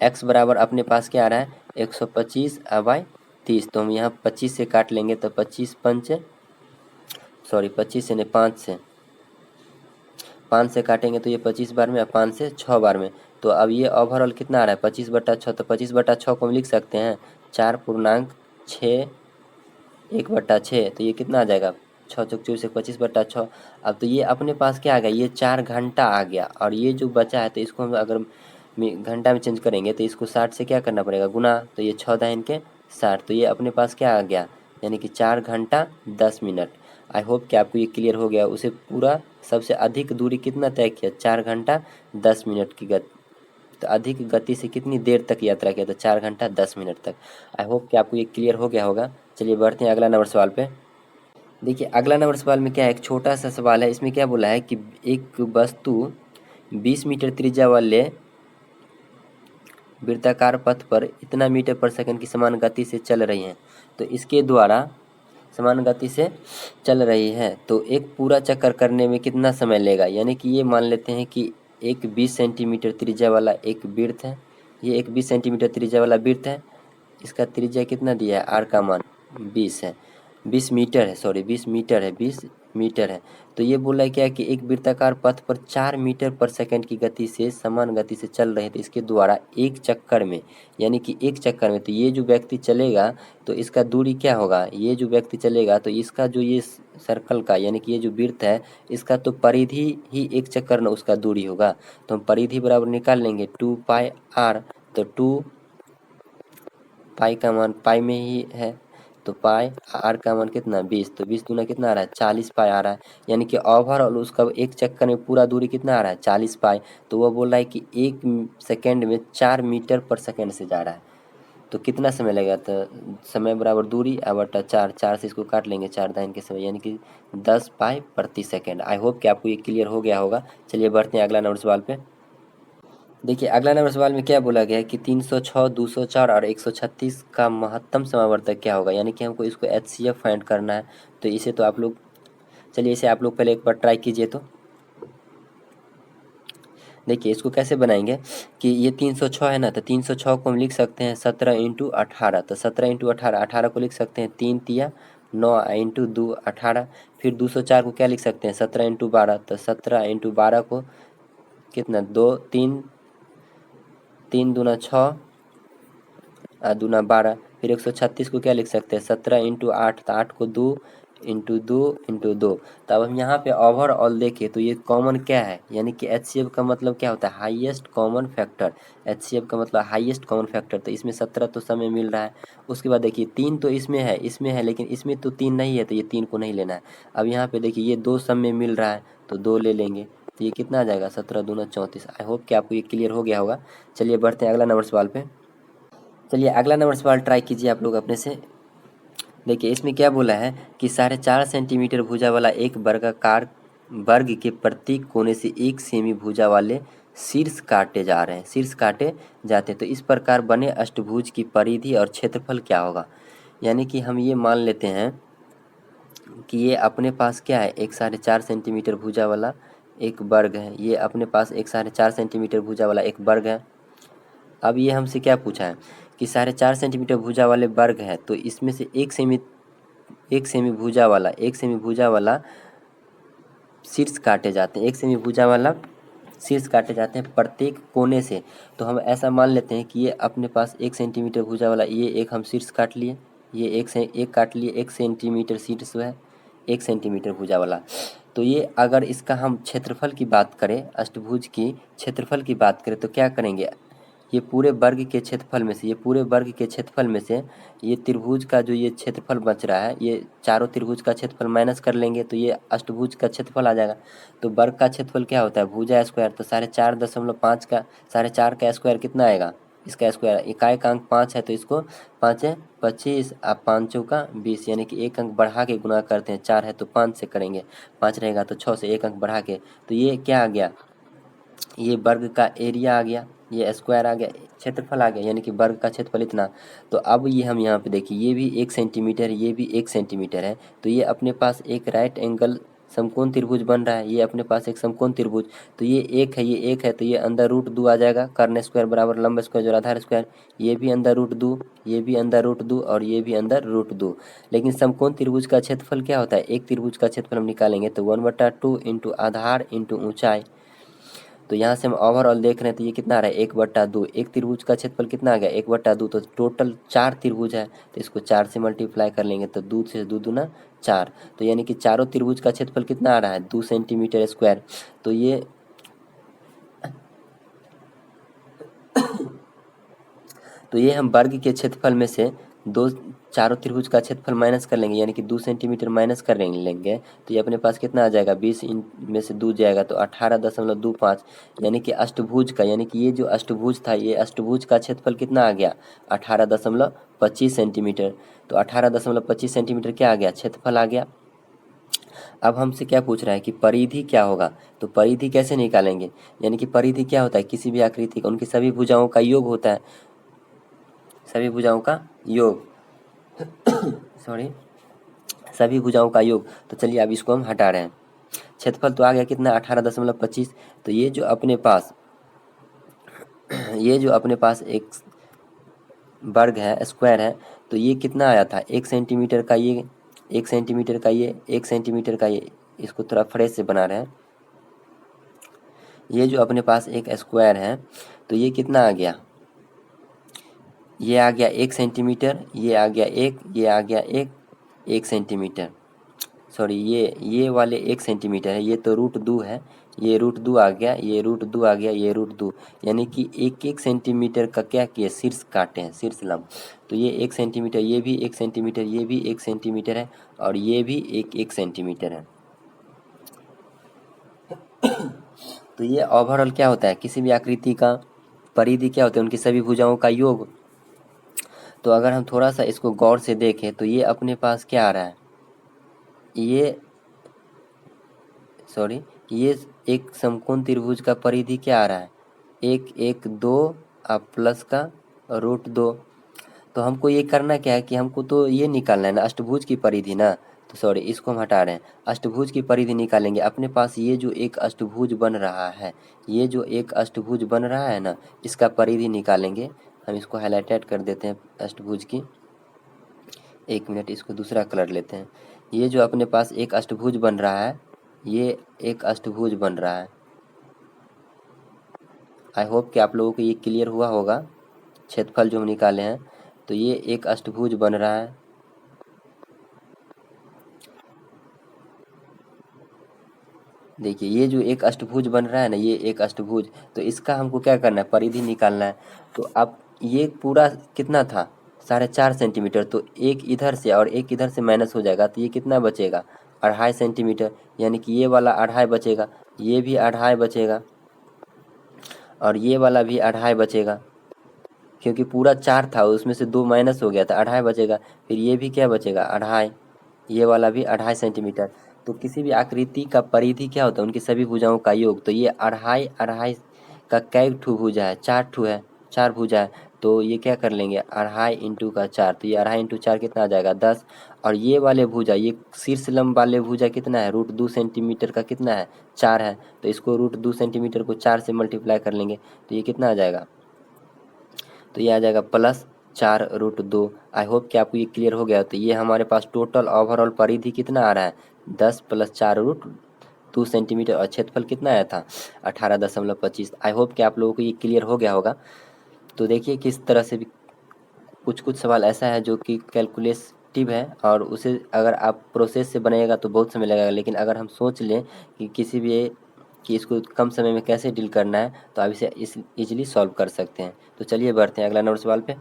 x बराबर अपने पास क्या आ रहा है 125 बाई 30। तो हम यहाँ 25 से काट लेंगे तो 25 से नहीं 5 से काटेंगे तो ये 25 बार में, 5 से 6 बार में। तो अब ये ओवरऑल कितना आ रहा है 25/6। तो 25/6 को हम लिख सकते हैं 4.6 1/6। तो ये कितना आ जाएगा 6 चौक 24 से 25/6। अब तो ये अपने पास क्या आ गया, ये 4 घंटा आ गया, और ये जो बचा है तो इसको हम अगर घंटा में चेंज करेंगे तो इसको 60 से क्या करना पड़ेगा गुना, तो ये 6 दाहिन के 60। तो ये अपने पास क्या आ गया, यानी कि 4 घंटा 10 मिनट। आई होप कि आपको ये क्लियर हो गया। उसे पूरा सबसे अधिक दूरी कितना तय किया 4 घंटा 10 मिनट की गति। तो अधिक गति से कितनी देर तक यात्रा किया, तो 4 घंटा 10 मिनट तक। आई होप कि आपको ये क्लियर हो गया होगा। चलिए बढ़ते हैं अगला नंबर सवाल पे। देखिए अगला नंबर सवाल में क्या है, एक छोटा सा सवाल है। इसमें क्या बोला है कि एक वस्तु 20 मीटर त्रिज्या वाले वृत्ताकार पथ पर इतना मीटर पर सेकंड की समान गति से चल रही है। तो इसके द्वारा समान गति से चल रही है, तो एक पूरा चक्कर करने में कितना समय लेगा। यानी कि ये मान लेते हैं कि एक 20 सेंटीमीटर त्रिज्या वाला एक वृत्त है, ये एक 20 सेंटीमीटर त्रिज्या वाला वृत्त है। इसका त्रिज्या कितना दिया है, आर का मान 20 है, 20 मीटर है, 20 मीटर है, 20 मीटर है। तो ये बोल रहा है क्या कि एक वृत्ताकार पथ पर 4 मीटर पर सेकंड की गति से समान गति से चल रहे थे, इसके द्वारा एक चक्कर में, यानी कि एक चक्कर में, तो ये जो व्यक्ति चलेगा तो इसका दूरी क्या होगा, ये जो व्यक्ति चलेगा तो इसका जो ये सर्कल का यानी कि ये जो वृत्त है इसका तो परिधि ही एक चक्कर में उसका दूरी होगा। तो हम परिधि बराबर निकाल लेंगे 2πr। तो 2 पाई का मान पाई में ही है, तो पाई आर का मान कितना 20, तो 20 दूना कितना आ रहा है 40 पाई आ रहा है। यानी कि ओवरऑल उसका एक चक्कर में पूरा दूरी कितना आ रहा है 40 पाई। तो वह बोल रहा है कि एक सेकेंड में 4 मीटर पर सेकेंड से जा रहा है। तो कितना समय लगेगा, तो समय बराबर दूरी बटा 4, 4 से इसको काट लेंगे 4 दाइन के समय, यानी कि 10 पाई प्रति सेकेंड। आई होप कि आपको ये क्लियर हो गया होगा। चलिए बढ़ते हैं अगला नंबर सवाल पे। देखिए अगला नंबर सवाल में क्या बोला गया है कि 306, 204 और 136 का महत्तम समावर्तक क्या होगा, यानी कि हमको इसको HCF फाइंड करना है। तो इसे तो आप लोग, चलिए इसे आप लोग पहले एक बार ट्राई कीजिए। तो देखिए इसको कैसे बनाएंगे कि ये 306 है ना, तो 306 को हम लिख सकते हैं 17 इंटू 18। तो 17 इंटू 18, 18 को लिख सकते हैं 3 तिया 9 इंटू 2 18। फिर 204 को क्या लिख सकते हैं 17 इंटू 12, तो 17 इंटू 12 को कितना 2 3 3 दूना 6 दूना 12। फिर 136 को क्या लिख सकते हैं 17 इंटू 8, तो 8 को 2 इंटू 2 इंटू 2। तो अब हम यहाँ पे ओवरऑल देखें तो ये कॉमन क्या है, यानी कि HCF का मतलब क्या होता है हाईएस्ट कॉमन फैक्टर। HCF का मतलब हाईएस्ट कॉमन फैक्टर, तो इसमें 17 तो समय मिल रहा है। उसके बाद देखिए 3 तो इसमें है लेकिन इसमें तो 3 नहीं है, तो ये 3 को नहीं लेना है। अब यहाँ पे देखिए ये 2 सब में मिल रहा है तो 2 ले लेंगे, तो ये कितना आ जाएगा 17 दूना 34। आई होप कि आपको ये क्लियर हो गया होगा। चलिए बढ़ते हैं अगला नंबर सवाल पे। चलिए अगला नंबर सवाल ट्राई कीजिए आप लोग अपने से। देखिए इसमें क्या बोला है कि 4.5 सेंटीमीटर भुजा वाला एक वर्गाकार वर्ग के प्रत्येक कोने से 1 सेमी भुजा वाले शीर्ष काटे जा रहे हैं, शीर्ष काटे जाते हैं। तो इस प्रकार बने अष्टभुज की परिधि और क्षेत्रफल क्या होगा। यानी कि हम ये मान लेते हैं कि ये अपने पास क्या है एक 4.5 सेंटीमीटर भुजा वाला एक वर्ग है, ये अपने पास एक 4.5 सेंटीमीटर भुजा वाला एक वर्ग है। अब ये हमसे क्या पूछा है कि 4.5 सेंटीमीटर भुजा वाले वर्ग है, तो इसमें से एक सेमी भुजा वाला शीर्ष काटे जाते हैं, एक सेमी भुजा वाला शीर्ष काटे जाते हैं प्रत्येक कोने से। तो हम ऐसा मान लेते हैं कि ये अपने पास 1 सेंटीमीटर भुजा वाला ये एक हम शीर्ष काट लिए, ये एक काट लिए, 1 सेंटीमीटर शीर्ष है 1 सेंटीमीटर भुजा वाला। तो ये अगर इसका हम क्षेत्रफल की बात करें, अष्टभुज की क्षेत्रफल की बात करें तो क्या करेंगे, ये पूरे वर्ग के क्षेत्रफल में से, ये पूरे वर्ग के क्षेत्रफल में से ये त्रिभुज का जो ये क्षेत्रफल बच रहा है, ये चारों त्रिभुज का क्षेत्रफल माइनस कर लेंगे तो ये अष्टभुज का क्षेत्रफल आ जाएगा। तो वर्ग का क्षेत्रफल क्या होता है भुजा स्क्वायर, तो 4.5 का 4.5 का स्क्वायर कितना आएगा, इसका स्क्वायर इकाई का अंक 5 है तो इसको 5 है 25 आप 5 चौका 20, यानी कि एक अंक बढ़ा के गुना करते हैं, 4 है तो 5 से करेंगे, 5 रहेगा तो 6 से एक अंक बढ़ा के, तो ये क्या आ गया, ये वर्ग का एरिया आ गया, ये स्क्वायर आ गया, क्षेत्रफल आ गया, यानी कि वर्ग का क्षेत्रफल इतना। तो अब ये हम यहाँ पे देखिए ये भी 1 सेंटीमीटर ये भी 1 सेंटीमीटर है, तो ये अपने पास एक राइट एंगल समकोण त्रिभुज बन रहा है, ये अपने पास एक समकोण त्रिभुज। तो ये एक है ये एक है, तो ये अंदर रूट 2 आ जाएगा, कर्ण स्क्वायर बराबर लंब स्क्वायर जो आधार स्क्वायर, ये भी अंदर रूट 2, ये भी अंदर रूट 2 और ये भी अंदर रूट 2। लेकिन समकोण त्रिभुज का क्षेत्रफल क्या होता है, एक त्रिभुज का क्षेत्रफल हम निकालेंगे तो 1/2 इंटू आधार इंटू ऊंचाई। तो यहाँ से हम ओवरऑल देख रहे हैं तो ये कितना आ रहा है 1/2, एक त्रिभुज का क्षेत्रफल कितना आ गया 1/2, तो टोटल 4 त्रिभुज है तो इसको 4 से मल्टीप्लाई कर लेंगे तो 2 से 2 दूना 4, तो यानी कि चारों त्रिभुज का क्षेत्रफल कितना आ रहा है 2 सेंटीमीटर स्क्वायर। तो ये हम वर्ग के क्षेत्रफल में से दो चारों त्रिभुज का क्षेत्रफल माइनस कर लेंगे, यानी कि 2 सेंटीमीटर माइनस कर लेंगे तो ये अपने पास कितना आ जाएगा 20 में से 2 जाएगा तो 18.25, यानी कि अष्टभुज का, यानी कि ये जो अष्टभुज था ये अष्टभुज का क्षेत्रफल कितना आ गया 18.25 सेंटीमीटर। तो 18.25 सेंटीमीटर क्या आ गया क्षेत्रफल आ गया। अब हमसे क्या पूछ रहा है कि परिधि क्या होगा, तो परिधि कैसे निकालेंगे, यानी कि परिधि क्या होता है किसी भी आकृति का उनकी सभी भुजाओं का योग होता है, सभी भुजाओं का योग सॉरी सभी भुजाओं का योग। तो चलिए अब इसको हम हटा रहे हैं, क्षेत्रफल तो आ गया कितना 18.25। तो ये जो अपने पास एक वर्ग है स्क्वायर है, तो ये कितना आया था 1 सेंटीमीटर का ये 1 सेंटीमीटर का ये 1 सेंटीमीटर का ये इसको थोड़ा फ्रेश से बना रहे हैं। ये जो अपने पास एक स्क्वायर है तो ये कितना आ गया, ये आ गया 1 सेंटीमीटर, ये आ गया ये आ गया 1 सेंटीमीटर। सॉरी, ये वाले 1 सेंटीमीटर है, ये तो √2 है, ये √2 आ गया, ये √2 आ गया, ये √2, यानी कि 1 1 सेंटीमीटर का क्या किया, शीर्ष काटे हैं, शीर्ष लंब। तो ये 1 सेंटीमीटर, ये भी 1 सेंटीमीटर, ये भी 1 सेंटीमीटर है, और ये भी 1 1 सेंटीमीटर है। तो ये ओवरऑल क्या होता है, किसी भी आकृति का परिधि क्या होता है, उनकी सभी भुजाओं का योग। तो अगर हम थोड़ा सा इसको गौर से देखें तो ये अपने पास क्या आ रहा है, ये सॉरी, ये एक समकोण त्रिभुज का परिधि क्या आ रहा है, 1 1 2 प्लस का √2। तो हमको ये करना क्या है कि हमको तो ये निकालना है ना, अष्टभुज की परिधि ना। तो सॉरी, इसको हम हटा रहे हैं, अष्टभुज की परिधि निकालेंगे। अपने पास ये जो एक अष्टभुज बन रहा है, ये जो एक अष्टभुज बन रहा है ना, इसका परिधि निकालेंगे। हम इसको हाईलाइटेड कर देते हैं अष्टभुज की। 1 मिनट, इसको दूसरा कलर लेते हैं। ये जो अपने पास एक अष्टभुज बन रहा है, ये एक अष्टभुज बन रहा है। आई होप कि आप लोगों को ये क्लियर हुआ होगा, क्षेत्रफल जो हम निकाले हैं। तो ये एक अष्टभुज बन रहा है, देखिए ये जो एक अष्टभुज बन रहा है ना, ये एक अष्टभुज, तो इसका हमको क्या करना है, परिधि निकालना है। तो अब ये पूरा कितना था, 4.5 सेंटीमीटर, तो एक इधर से और एक इधर से माइनस हो जाएगा, तो ये कितना बचेगा, 2.5 सेंटीमीटर, यानी कि ये वाला 2.5 बचेगा, ये भी 2.5 बचेगा, और ये वाला भी 2.5 बचेगा, क्योंकि पूरा 4 था, उसमें से 2 माइनस हो गया था, 2.5 बचेगा। फिर ये भी क्या बचेगा, 2.5, ये वाला भी 2.5 सेंटीमीटर। तो किसी भी आकृति का परिधि क्या होता है, उनकी सभी भुजाओं का योग। तो ये 2.5 का कै ठू भुजा है, 4 ठू है, 4 भुजा है। तो ये क्या कर लेंगे, 2.5 इंटू का 4, तो ये 2.5 इंटू 4 कितना आ जाएगा, 10। और ये वाले भुजा, ये शीर्ष लंब वाले भुजा कितना है, √2 सेंटीमीटर का कितना है, 4 है। तो इसको √2 सेंटीमीटर को 4 से मल्टीप्लाई कर लेंगे, तो ये कितना आ जाएगा, तो ये आ जाएगा +4√2। आई होप कि आपको ये क्लियर हो गया। तो ये हमारे पास टोटल ओवरऑल परिधि कितना आ रहा है, 10 + 4√2 सेंटीमीटर, और क्षेत्रफल कितना आया था, 18.25। आई होप कि आप लोगों को ये क्लियर हो गया होगा। तो देखिए किस तरह से भी कुछ कुछ सवाल ऐसा है जो कि कैलकुलेटिव है, और उसे अगर आप प्रोसेस से बनाइएगा तो बहुत समय लगेगा, लेकिन अगर हम सोच लें कि किसी भी कि इसको कम समय में कैसे डील करना है, तो आप इसे इस ईजिली सॉल्व कर सकते हैं। तो चलिए बढ़ते हैं अगला नंबर सवाल पे।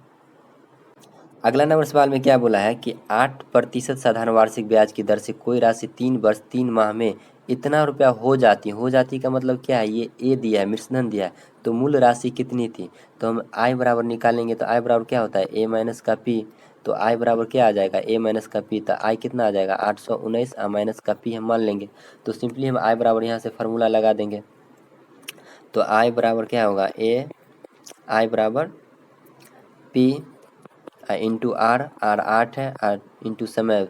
अगला नंबर सवाल में क्या बोला है कि 8% साधारण वार्षिक ब्याज की दर से कोई राशि 3 वर्ष 3 माह में इतना रुपया हो जाती का मतलब क्या है, ये ए दिया है, मृतधन दिया है, तो मूल राशि कितनी थी। तो हम आई बराबर निकालेंगे, तो आई बराबर क्या होता है, ए माइनस का पी। तो आई बराबर क्या आ जाएगा, ए माइनस का पी, तो आई कितना आ जाएगा, 819 माइनस का पी हम मान लेंगे। तो सिंपली हम आई बराबर यहाँ से फार्मूला लगा देंगे। तो आई बराबर क्या होगा, ए आई बराबर पी इंटू आर, आर 8 है, आर इंटू समय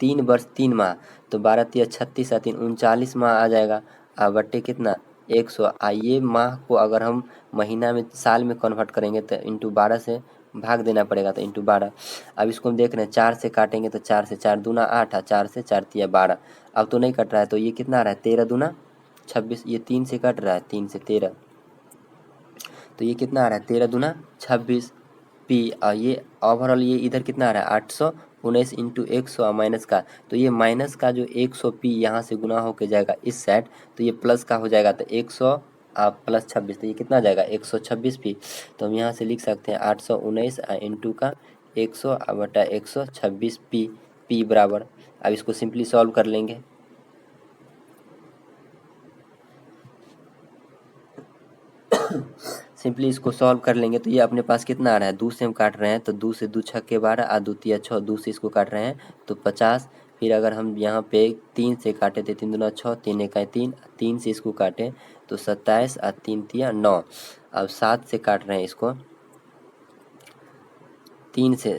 3 वर्ष 3 माह, तो 12×3 = 36, 39 माह आ जाएगा। बट्टे कितना, 100। ये माह को अगर हम महीना में साल में कन्वर्ट करेंगे तो इंटू 12 से भाग देना पड़ेगा, तो इंटू 12। अब इसको हम देख रहे हैं 4 से काटेंगे, तो 4 से 4 दूना 8, 4 से 4 तिया 12। अब तो नहीं कट रहा है, तो ये कितना आ रहा है, 13 दूना 26, ये 3 से कट रहा है, 3 से 13, तो ये कितना आ रहा है, 13 दूना 26 पी। और ये ओवरऑल ये इधर कितना आ रहा है, 819 इंटू 100 माइनस का, तो ये माइनस का जो 100 पी यहाँ से गुना होके जाएगा इस साइड, तो ये प्लस का हो जाएगा, तो 100 प्लस 26, तो ये कितना आ जाएगा, 126 पी। तो हम यहाँ से लिख सकते हैं 819 इंटू का 100 बटा 126 पी, पी बराबर। अब इसको सिंपली सॉल्व कर लेंगे। सिंपली इसको सॉल्व कर लेंगे, तो ये अपने पास कितना आ रहा है, 2 से हम काट रहे हैं, तो 2 से 2 छक्के 12, आ 2 तिया 6, 2 से इसको काट रहे हैं तो 50। फिर अगर हम यहाँ पे 3 से काटे थे, 3 दूना 6, 3 एका 3, 3 से इसको काटे तो 27, 3 तिया 9। अब 7 से काट रहे हैं इसको, 3 से,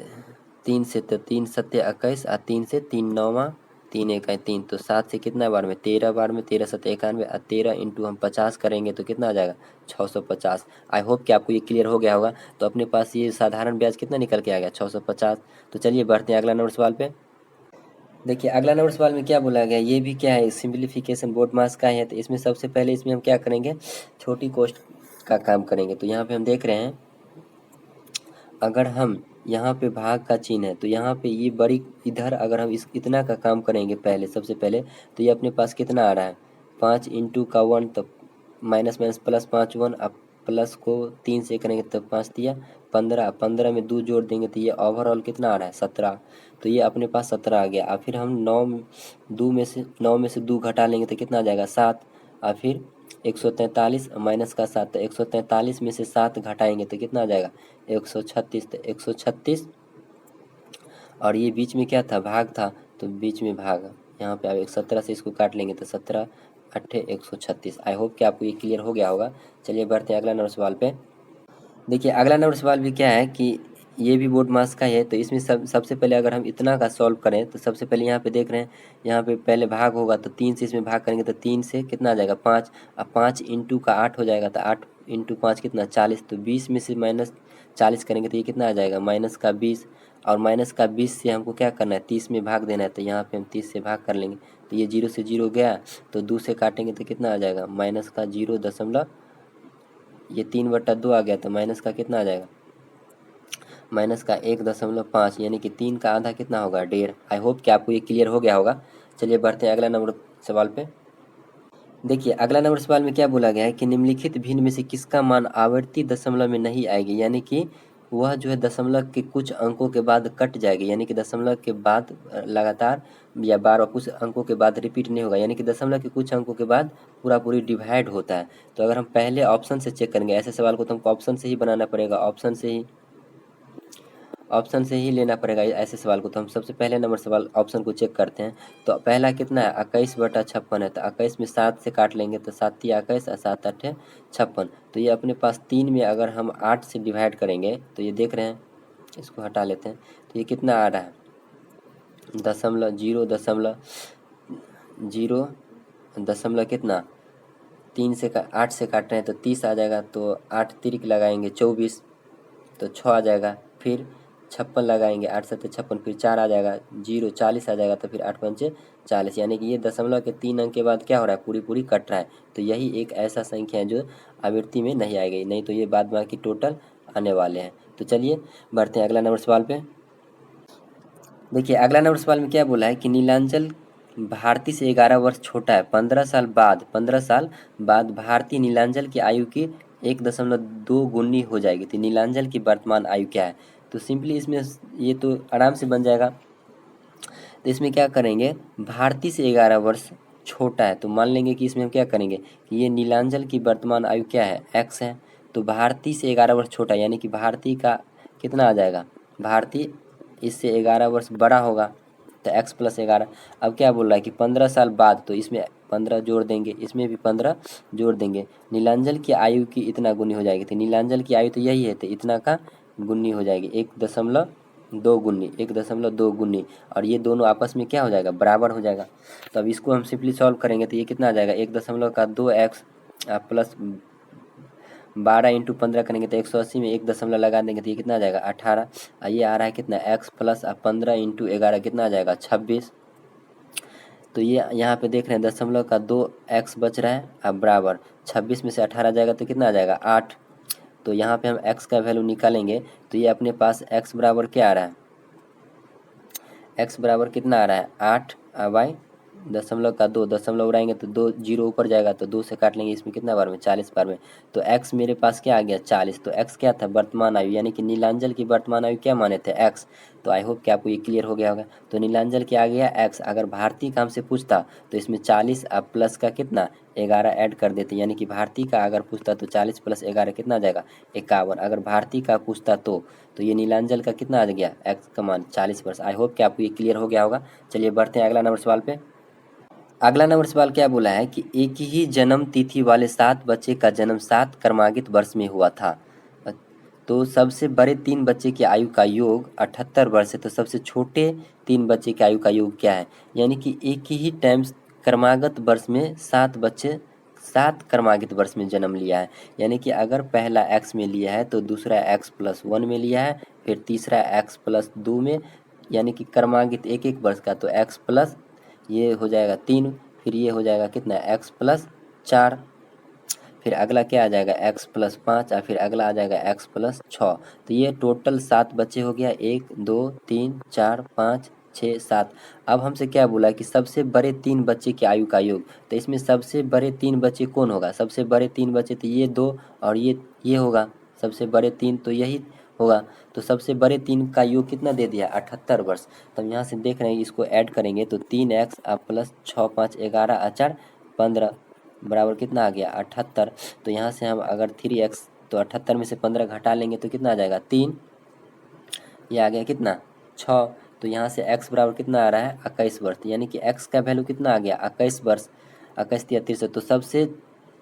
3 से तो 3 सत्ते 21, 3 से 3 नौवा, 3 एका 3, तो 7 से कितना बार में, 13 बार में, 13 सत्ते 91, 13 इंटू हम 50 करेंगे तो कितना आ जाएगा, 650। आई होप कि आपको ये क्लियर हो गया होगा। तो अपने पास ये साधारण ब्याज कितना निकल के आ गया, 650। तो चलिए बढ़ते हैं अगला नंबर सवाल पे। देखिए अगला नंबर सवाल में क्या बोला गया, ये भी क्या है, सिंप्लीफिकेशन बोर्ड मास का है। तो इसमें सबसे पहले इसमें हम क्या करेंगे, छोटी कोष्ट का काम करेंगे। तो यहाँ पे हम देख रहे हैं, अगर हम यहाँ पे भाग का चिन्ह है तो यहाँ पे ये बड़ी, इधर अगर हम इस इतना का काम करेंगे पहले, सबसे पहले तो ये अपने पास कितना आ रहा है, 5 × 1, तो माइनस माइनस प्लस 5 1, अब प्लस को 3 से करेंगे तो 5 × 15, 15 में 2 जोड़ देंगे तो ये ओवरऑल कितना आ रहा है, 17। तो ये अपने पास 17 आ गया। और फिर हम 9 में से 2 घटा लेंगे तो कितना आ जाएगा, 7। और फिर 143 माइनस का 7, तो 143 में से 7 घटाएंगे तो कितना आ जाएगा, 136। तो 136, और ये बीच में क्या था, भाग था, तो बीच में भाग, यहाँ पे आप 17 से इसको काट लेंगे तो 17 अट्ठे 136। आई होप कि आपको ये क्लियर हो गया होगा। चलिए बढ़ते हैं अगला नंबर सवाल पे। देखिए अगला नंबर सवाल भी क्या है कि ये भी बोर्ड मास का ही है। तो इसमें सबसे पहले अगर हम इतना का सॉल्व करें तो सबसे पहले यहाँ पे देख रहे हैं, यहाँ पे पहले भाग होगा तो 3 से इसमें भाग करेंगे तो 3 से कितना आ जाएगा, 5। अब 5 इंटू का 8 हो जाएगा, तो 8 इंटू 5 कितना, 40। तो 20 में से माइनस 40 करेंगे तो ये कितना आ जाएगा, माइनस का 20। और माइनस का 20 से हमको क्या करना है, 30 में भाग देना है। तो यहाँ पे हम 30 से भाग कर लेंगे तो ये 0 से 0 गया, तो 2 से काटेंगे तो कितना आ जाएगा, माइनस का 0 दशमलव, ये 3/2 आ गया, तो माइनस का कितना आ जाएगा, माइनस का 1.5, यानी कि 3 का आधा कितना होगा, 1.5। आई होप कि आपको ये क्लियर हो गया होगा। चलिए बढ़ते हैं अगला नंबर सवाल पे। देखिए अगला नंबर सवाल में क्या बोला गया है कि निम्नलिखित भिन्न में से किसका मान आवर्ती दशमलव में नहीं आएगी, यानी कि वह जो है दशमलव के कुछ अंकों के बाद कट जाएगी, यानी कि दशमलव के बाद लगातार या बार बार कुछ अंकों के बाद रिपीट नहीं होगा, यानी कि दशमलव के कुछ अंकों के बाद पूरा पूरी डिवाइड होता है। तो अगर हम पहले ऑप्शन से चेक करेंगे, ऐसे सवाल को तो हमको ऑप्शन से ही बनाना पड़ेगा, ऑप्शन से ही लेना पड़ेगा ऐसे सवाल को। तो हम सबसे पहले नंबर सवाल ऑप्शन को चेक करते हैं। तो पहला कितना है, 21/56 है, तो 21 में 7 से काट लेंगे तो 7 × 21 और 7 × 8 = 56। तो ये अपने पास 3 में अगर हम 8 से डिवाइड करेंगे तो ये देख रहे हैं, इसको हटा लेते हैं, तो ये कितना आ रहा है, दशमलव 0 दशमलव कितना, 8 से काट रहे हैं तो 30 आ जाएगा, तो 8 तिरिक लगाएंगे 24, तो 6 आ जाएगा। फिर 56 लगाएंगे, 8 7 56, फिर 4 आ जाएगा, 0 40 आ जाएगा, तो फिर 8 पंचे 40, यानी कि ये दशमलव के 3 अंक के बाद क्या हो रहा है, पूरी पूरी कट रहा है। तो यही एक ऐसा संख्या है जो आवृत्ति में नहीं आएगी, नहीं तो ये बाद बाकी टोटल आने वाले हैं। तो चलिए बढ़ते हैं अगला नंबर सवाल पे। देखिए अगला नंबर सवाल में क्या बोला है कि नीलांचल भारती से 11 वर्ष छोटा है, 15 साल बाद भारतीय नीलांचल की आयु की 1.2 गुनी हो जाएगी। तो नीलांचल की वर्तमान आयु क्या है, तो सिंपली इसमें ये तो आराम से बन जाएगा। तो इसमें क्या करेंगे, भारती से 11 वर्ष छोटा है, तो मान लेंगे कि इसमें हम क्या करेंगे कि ये नीलांचल की वर्तमान आयु क्या है, x है। तो भारती से 11 वर्ष छोटा, यानी कि भारती का कितना आ जाएगा, भारती इससे 11 वर्ष बड़ा होगा, तो x + 11। अब क्या बोल रहा है कि 15 साल बाद, तो इसमें 15 जोड़ देंगे, इसमें भी 15 जोड़ देंगे, नीलांचल की आयु की इतना गुनी हो जाएगी। तो नीलांचल की आयु तो यही है, तो इतना का गुनी हो जाएगी, 1.2 गुनी, और ये दोनों आपस में क्या हो जाएगा, बराबर हो जाएगा। तो अब इसको हम सिंपली सॉल्व करेंगे तो ये कितना आ जाएगा, 1.2x प्लस 12 × 15 करेंगे तो 180 में 1 दशमलव लगा देंगे तो ये कितना आ जाएगा, 18। ये आ रहा है कितना, x प्लस 15 × 11 कितना आ जाएगा, 26। तो ये यहाँ पे देख रहे हैं दशमलव का 2x बच रहा है, अब बराबर 26 में से 18 जाएगा तो कितना आ जाएगा, 8। तो यहाँ पे हम x का वैल्यू निकालेंगे तो ये अपने पास x बराबर क्या आ रहा है, x बराबर कितना आ रहा है, 8 बाई दशमलव का 2, दशमलव उड़ाएंगे तो 2 0 ऊपर जाएगा, तो 2 से काट लेंगे, इसमें कितना बार में, 40 बार में। तो x मेरे पास क्या आ गया, 40। तो x क्या था, वर्तमान आयु, यानी कि नीलांचल की वर्तमान आयु क्या माने थे, x। तो आई होप कि आपको ये क्लियर हो गया होगा। तो नीलांचल क्या आ गया, x। अगर भारतीय का हमसे पूछता तो इसमें 40 अब प्लस का कितना, 11 ऐड कर देते, यानी कि भारतीय का अगर पूछता तो 40 + 11 कितना आ जाएगा, 51। अगर भारतीय का पूछता तो ये नीलांचल का कितना आ गया, x का मान 40 वर्ष। आई होप कि आपको ये क्लियर हो गया होगा। चलिए बढ़ते हैं अगला नंबर सवाल पे। अगला नंबर सवाल क्या बोला है कि एक ही जन्म तिथि वाले 7 बच्चे का जन्म 7 क्रमागत वर्ष में हुआ था। तो सबसे बड़े 3 बच्चे की आयु का योग 78 वर्ष है, तो सबसे छोटे 3 बच्चे की आयु का योग क्या है, यानी कि एक ही टाइम क्रमागत वर्ष में 7 बच्चे 7 क्रमागत वर्ष में जन्म लिया है। यानी कि अगर पहला x में लिया है तो दूसरा x + 1 में लिया है, फिर तीसरा x + 2 में, यानी कि क्रमांकित एक एक वर्ष का, तो x प्लस ये हो जाएगा 3, फिर ये हो जाएगा कितना x प्लस 4, फिर अगला क्या आ जाएगा x प्लस 5 और फिर अगला आ जाएगा x प्लस 6। तो ये टोटल 7 बच्चे हो गया, 1 2 3 4 5 6 7। अब हमसे क्या बोला कि सबसे बड़े 3 बच्चे की आयु का योग, तो इसमें सबसे बड़े 3 बच्चे कौन होगा? सबसे बड़े 3 बच्चे तो ये 2 और ये होगा, सबसे बड़े 3 तो यही होगा। तो सबसे बड़े 3 का योग कितना दे दिया? 78 वर्ष। तो हम यहाँ से देख रहे हैं, इसको ऐड करेंगे तो 3x प्लस 6 5 11 4 15 बराबर कितना आ गया? 78। तो यहाँ से हम अगर 3x, तो 78 में से 15 घटा लेंगे तो कितना आ जाएगा? 3, ये आ गया कितना? 6। तो यहाँ से x बराबर कितना आ रहा है? 21 वर्ष, यानी कि x का वैल्यू कितना आ गया? 21 वर्ष। 21 या 30। तो सबसे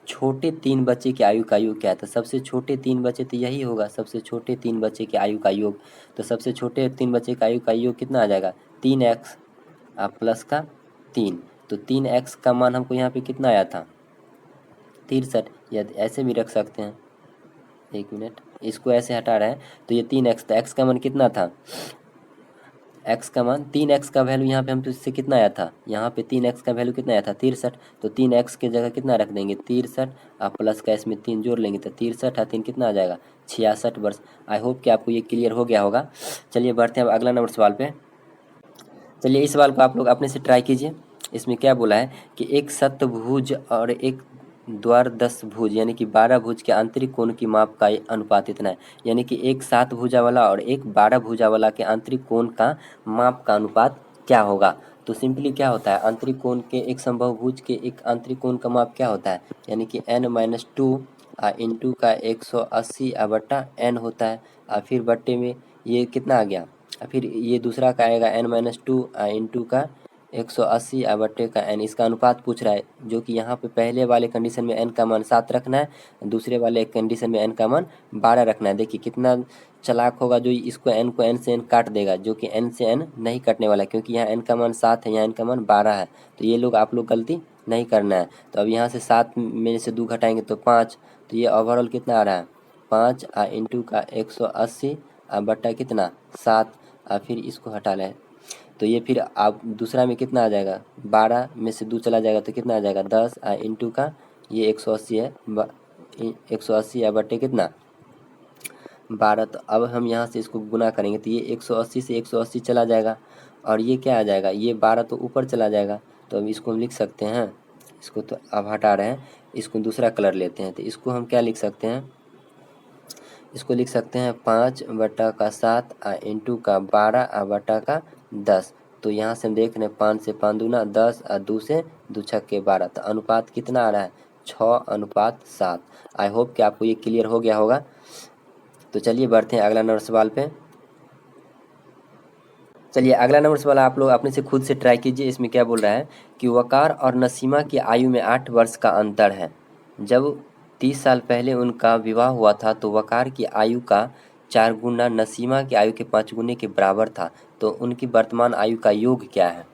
छोटे 3 बच्चे की आयु का योग क्या है? तो सबसे छोटे 3 बच्चे तो यही होगा, सबसे छोटे 3 बच्चे की आयु का योग। तो सबसे छोटे 3 बच्चे का आयु का योग कितना आ जाएगा? 3x प्लस का 3। तो 3x का मान हमको यहाँ पे कितना आया था? 63, या ऐसे भी रख सकते हैं। एक मिनट, इसको ऐसे हटा रहे हैं तो ये 3x था, x का मान कितना था? x का मान 3x का वैल्यू यहाँ पे हम इससे कितना आया था? यहाँ पे 3x का वैल्यू कितना आया था? 63। तो 3x के जगह कितना रख देंगे? 63 आप प्लस का इसमें 3 जोड़ लेंगे तो 63 और 3 कितना आ जाएगा? 66 वर्ष। आई होप कि आपको ये क्लियर हो गया होगा। चलिए बढ़ते हैं अब अगला नंबर सवाल पे। चलिए इस सवाल को आप लोग अपने से ट्राई कीजिए। इसमें क्या बोला है कि एक सप्तभुज और एक द्वारदशभुज यानी कि 12 भुज के आंतरिक कोण की माप का अनुपात इतना है। यानी कि एक 7 भुजा वाला और एक 12 भुजा वाला के आंतरिक कोण का माप का अनुपात क्या होगा? तो सिंपली क्या होता है, आंतरिक कोण के एक समबाहु भुज के एक आंतरिक कोण का माप क्या होता है? यानी कि n-2 इंटू का 180 बट्टा n होता है, और फिर बट्टे में ये कितना आ गया? फिर ये दूसरा का आएगा n-2 इंटू का 180 बट्टे का n। इसका अनुपात पूछ रहा है, जो कि यहाँ पे पहले वाले कंडीशन में n का मान 7 रखना है, दूसरे वाले कंडीशन में n का मान 12 रखना है। देखिए कितना चालाक होगा जो इसको n को n से n काट देगा, जो कि n से n नहीं कटने वाला, क्योंकि यहाँ n का मान 7 है, यहाँ n का मान 12 है। तो ये लोग आप लोग गलती नहीं करना है। तो अब यहाँ से 7 में से 2 घटाएंगे तो 5, तो ये ओवरऑल कितना आ रहा है? 5 इंटू का 180 बट्टा कितना? 7, और फिर इसको हटा लें तो ये फिर आप दूसरा में कितना आ जाएगा? 12 में से 2 चला जाएगा तो कितना आ जाएगा? 10 इंटू का ये 180 है, 180 है बट्टे कितना? 12। तो अब हम यहाँ से इसको गुना करेंगे तो ये 180 से 180 चला जाएगा, और ये क्या आ जाएगा? ये 12 तो ऊपर चला जाएगा। तो अब इसको हम लिख सकते हैं, इसको तो अब हटा रहे हैं, इसको दूसरा कलर लेते हैं। तो इसको हम क्या लिख सकते हैं? इसको लिख सकते हैं 5 बट्टा का 7 इंटू का 12 बट्टा का 10। तो यहाँ से हम देख रहे हैं 5 से 5 दूना 10 और 2 से 2 छक्के 12। तो अनुपात कितना आ रहा है? 6:7। आई होप कि आपको ये क्लियर हो गया होगा। तो चलिए बढ़ते हैं अगला नंबर सवाल पे। चलिए अगला नंबर सवाल आप लोग अपने से खुद से ट्राई कीजिए। इसमें क्या बोल रहा है कि वकार और नसीमा की आयु में 8 वर्ष का अंतर है। जब 30 साल पहले उनका विवाह हुआ था तो वकार की आयु का 4 गुना नसीमा की आयु के 5 गुने के बराबर था। तो उनकी वर्तमान आयु का योग क्या है?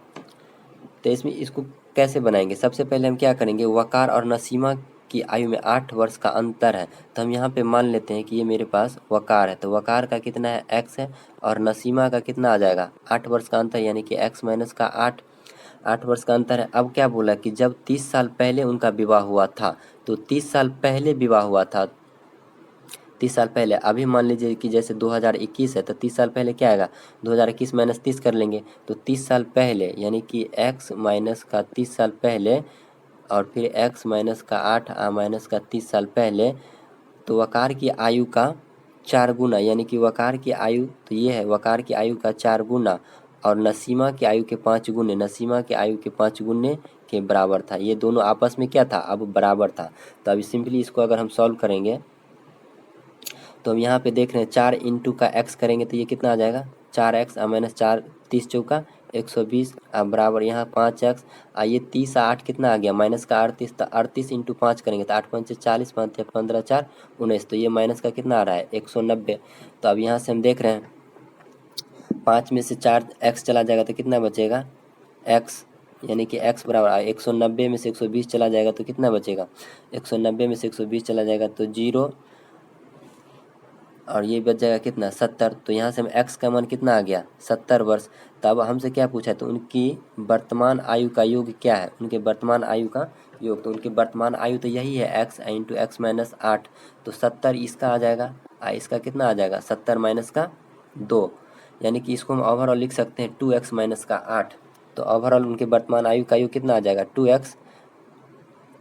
तो इसमें इसको कैसे बनाएंगे? सबसे पहले हम क्या करेंगे, वकार और नसीमा की आयु में 8 वर्ष का अंतर है। तो हम यहाँ पे मान लेते हैं कि ये मेरे पास वकार है, तो वकार का कितना है? x है, और नसीमा का कितना आ जाएगा? 8 वर्ष का अंतर, यानी कि x माइनस का 8 वर्ष का अंतर है। अब क्या बोला कि जब 30 साल पहले उनका विवाह हुआ था, तो 30 साल पहले विवाह हुआ था, 30 साल पहले। अभी मान लीजिए कि जैसे 2021 है तो 30 साल पहले क्या आएगा? 2021 माइनस 30 कर लेंगे तो 30 साल पहले, यानी कि x माइनस का 30 साल पहले, और फिर x माइनस का 8 माइनस का 30 साल पहले। तो वकार की आयु का 4 गुना, यानी कि वकार की आयु तो ये है, वकार की आयु का 4 गुना और नसीमा की आयु के 5 गुने, नसीमा की आयु के 5 गुने के बराबर था। ये दोनों आपस में क्या था? अब बराबर था। तो अभी सिंपली इसको अगर हम सॉल्व करेंगे तो हम यहाँ पे देख रहे हैं 4 इंटू का x करेंगे तो ये कितना आ जाएगा? 4x माइनस 4 30 चौका 120 बराबर यहाँ 5x, ये 30 8 कितना आ गया? माइनस का 38। तो 38 इंटू 5 करेंगे तो 8 5 40, 5 15 4 19। तो ये माइनस का कितना आ रहा है? 190। तो अब यहाँ से हम देख रहे हैं 5 में से 4x चला जाएगा तो कितना बचेगा? x, यानी कि x बराबर 190 में से 120 चला जाएगा तो कितना बचेगा? 190 में से 120 चला जाएगा तो 0 और ये बच जाएगा कितना 70। तो यहाँ से हम x का मान कितना आ गया 70 वर्ष। तब हमसे क्या पूछा है, तो उनकी वर्तमान आयु का योग क्या है, उनके वर्तमान आयु का योग। तो उनकी वर्तमान आयु तो यही है x इंटू एक्स माइनस 8। तो 70 इसका आ जाएगा, इसका कितना आ जाएगा 70 माइनस का 2, यानी कि इसको हम ओवरऑल लिख सकते हैं 2x माइनस का 8। तो ओवरऑल उनके वर्तमान आयु का योग कितना आ जाएगा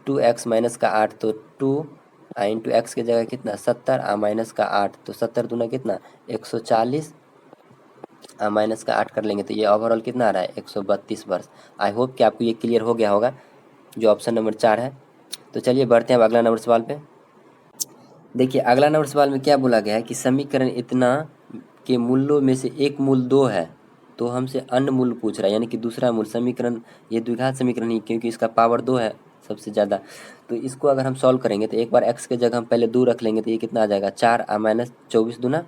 2x माइनस का 8। तो 2 इंटू एक्स की जगह कितना 70 माइनस का 8। तो 70 दूना कितना 140 माइनस का 8 कर लेंगे तो ये ओवरऑल कितना आ रहा है 132 वर्ष। आई होप कि आपको ये क्लियर हो गया होगा जो ऑप्शन नंबर 4 है। तो चलिए बढ़ते हैं अब अगला नंबर सवाल पे। देखिए अगला नंबर सवाल में क्या बोला गया है कि समीकरण इतना के मूल्यों में से एक मूल 2 है, तो हमसे अन्य मूल्य पूछ रहा है, यानी कि दूसरा मूल। समीकरण ये द्विघात समीकरण ही, क्योंकि इसका पावर 2 है सबसे ज़्यादा। तो इसको अगर हम सॉल्व करेंगे तो एक बार x के जगह हम पहले 2 रख लेंगे तो ये कितना आ जाएगा 4 माइनस 24 दूना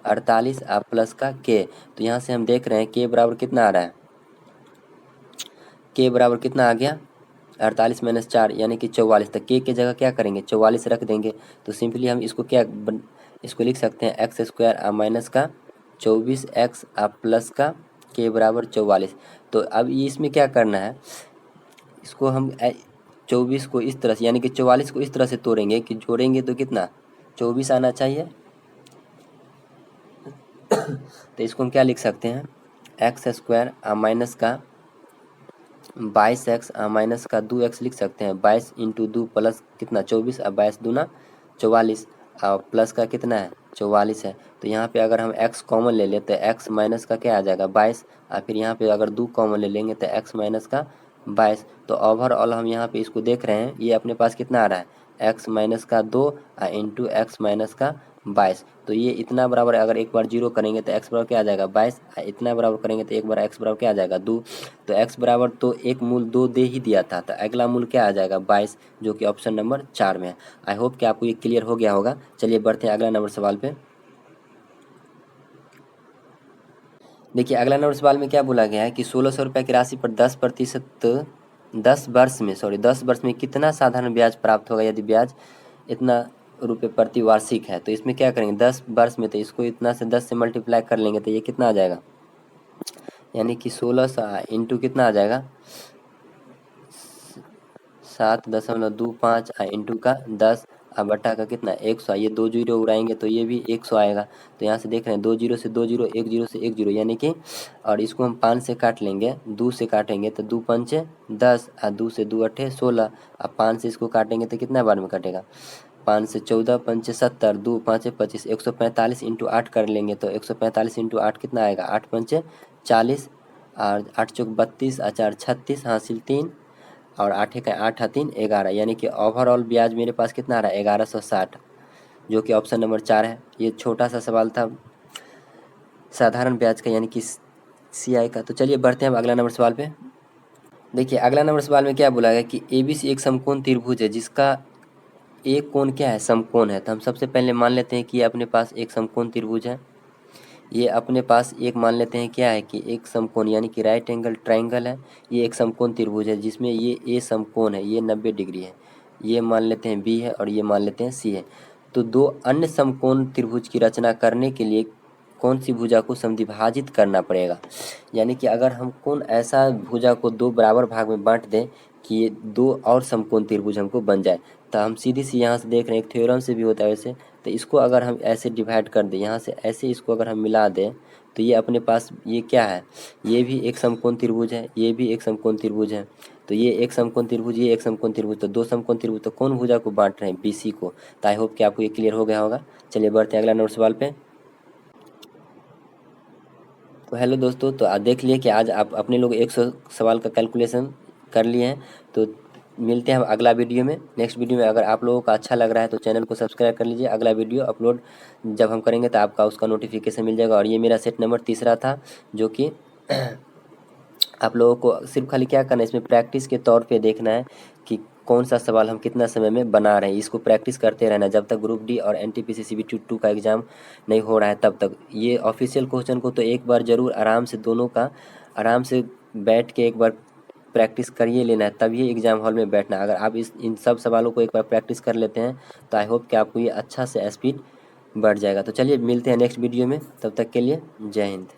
48 प्लस का k। तो यहाँ से हम देख रहे हैं k बराबर कितना आ रहा है, k बराबर कितना आ गया 48 माइनस 4 यानी कि 44। तक k की जगह क्या करेंगे 44 रख देंगे। तो सिंपली हम इसको इसको लिख सकते हैं एक्स स्क्वायर माइनस का 24x प्लस का k बराबर 44। तो अब ये इसमें क्या करना है, इसको हम 24 को इस तरह से यानी कि 44 को इस तरह से तोड़ेंगे कि जोड़ेंगे तो कितना 24 आना चाहिए। तो इसको हम क्या लिख सकते हैं एक्स स्क्वायर माइनस का 22x माइनस का 2x लिख सकते हैं। 22 इंटू 2 प्लस कितना 24 और 22 दूना 44 प्लस का कितना है 44 है। तो यहाँ पे अगर हम x कॉमन ले लें तो x माइनस का क्या आ जाएगा 22 और फिर यहाँ पे अगर 2 कॉमन ले लेंगे तो x माइनस का 22। तो ओवरऑल हम यहाँ पे इसको देख रहे हैं ये अपने पास कितना आ रहा है x माइनस का 2 इंटू एक्स माइनस का 22। तो ये इतना बराबर अगर एक बार जीरो करेंगे तो x बराबर क्या आ जाएगा 22, इतना बराबर करेंगे तो एक बार x बराबर क्या आ जाएगा 2। तो x बराबर तो एक मूल 2 दे ही दिया था, तो अगला मूल क्या आ जाएगा 22, जो कि ऑप्शन नंबर 4 में है। आई होप कि आपको ये क्लियर हो गया होगा। चलिए बढ़ते हैं अगला नंबर सवाल पे। देखिए अगला नंबर सवाल में क्या बोला गया है कि 1600 रुपये की राशि पर 10% 10 वर्ष में कितना साधारण ब्याज प्राप्त होगा यदि ब्याज इतना रुपये प्रति वार्षिक है। तो इसमें क्या करेंगे 10 वर्ष में, तो इसको इतना से 10 से मल्टीप्लाई कर लेंगे तो ये कितना आ जाएगा, यानी कि 1600 इंटू कितना आ जाएगा 7.25 इंटू का 10 बटा का कितना 100। ये 2 जीरो उड़ाएंगे तो ये भी 100 आएगा। तो यहाँ से देख रहे हैं 2 जीरो से 2 जीरो, 1 जीरो से 1 जीरो, यानी कि और इसको हम 5 से काट लेंगे, 2 से काटेंगे तो 2 पंचे 10 और 2 से 2 अट्ठे 16 और 5 से इसको काटेंगे तो कितना बार में कटेगा 5 से 14 पंचे 70, 2 पाँचे 25, 145 इंटू 8 कर लेंगे तो 145 इंटू 8 कितना आएगा 8 पंचे 40 और 8 चौक 32 और 4 36 हासिल 3 और 8 का 8 3 11, यानी कि ओवरऑल ब्याज मेरे पास कितना आ रहा है 1160, जो कि ऑप्शन नंबर 4 है। ये छोटा सा सवाल था साधारण ब्याज का यानी कि CI का। तो चलिए बढ़ते हैं अब अगला नंबर सवाल पे। देखिए अगला नंबर सवाल में क्या बोला गया कि ABC एक समकोण त्रिभुज है जिसका एक कोण क्या है समकोण है। तो हम सबसे पहले मान लेते हैं कि अपने पास एक समकोण त्रिभुज है। ये अपने पास एक मान लेते हैं क्या है कि एक समकोण यानी कि राइट एंगल ट्रायंगल है। ये एक समकोण त्रिभुज है जिसमें ये A समकोण है, ये 90 डिग्री है। ये मान लेते हैं B है और ये मान लेते हैं C है। तो दो अन्य समकोण त्रिभुज की रचना करने के लिए कौन सी भुजा को समद्विभाजित करना पड़ेगा, यानी कि अगर हम कौन ऐसा भुजा को दो बराबर भाग में बांट दें कि ये दो और समकोण त्रिभुज हमको बन जाए। तो हम सीधी सी यहाँ से देख रहे हैं एक थ्योरम से भी होता है वैसे। तो इसको अगर हम ऐसे डिवाइड कर दें यहाँ से ऐसे, इसको अगर हम मिला दें तो ये अपने पास ये क्या है, ये भी एक समकोण त्रिभुज है, ये भी एक समकोण त्रिभुज है। तो ये एक समकोण त्रिभुज, ये एक समकोण त्रिभुज, तो दो समकोण त्रिभुज, तो कौन भुजा को बांट रहे हैं BC को। तो आई होप कि आपको ये क्लियर हो गया होगा। चलिए बढ़ते हैं अगला नंबर सवाल पे। तो हेलो दोस्तों, तो आज देख लिए कि आज आप अपने लोग 100 सवाल का कैलकुलेशन कर लिए हैं। तो मिलते हैं हम अगला वीडियो में, नेक्स्ट वीडियो में। अगर आप लोगों का अच्छा लग रहा है तो चैनल को सब्सक्राइब कर लीजिए। अगला वीडियो अपलोड जब हम करेंगे तो आपका उसका नोटिफिकेशन मिल जाएगा। और ये मेरा सेट नंबर 3 था, जो कि आप लोगों को सिर्फ खाली क्या करना है इसमें प्रैक्टिस के तौर पे देखना है कि कौन सा सवाल हम कितना समय में बना रहे हैं। इसको प्रैक्टिस करते रहना जब तक ग्रुप डी और NTPC CBT 2 का एग्ज़ाम नहीं हो रहा है तब तक। ये ऑफिशियल क्वेश्चन को तो एक बार ज़रूर आराम से दोनों का आराम से बैठ के एक बार प्रैक्टिस करिए लेना है, तब ये एग्ज़ाम हॉल में बैठना है। अगर आप इन सब सवालों को एक बार प्रैक्टिस कर लेते हैं तो आई होप कि आपको ये अच्छा से स्पीड बढ़ जाएगा। तो चलिए मिलते हैं नेक्स्ट वीडियो में, तब तक के लिए जय हिंद।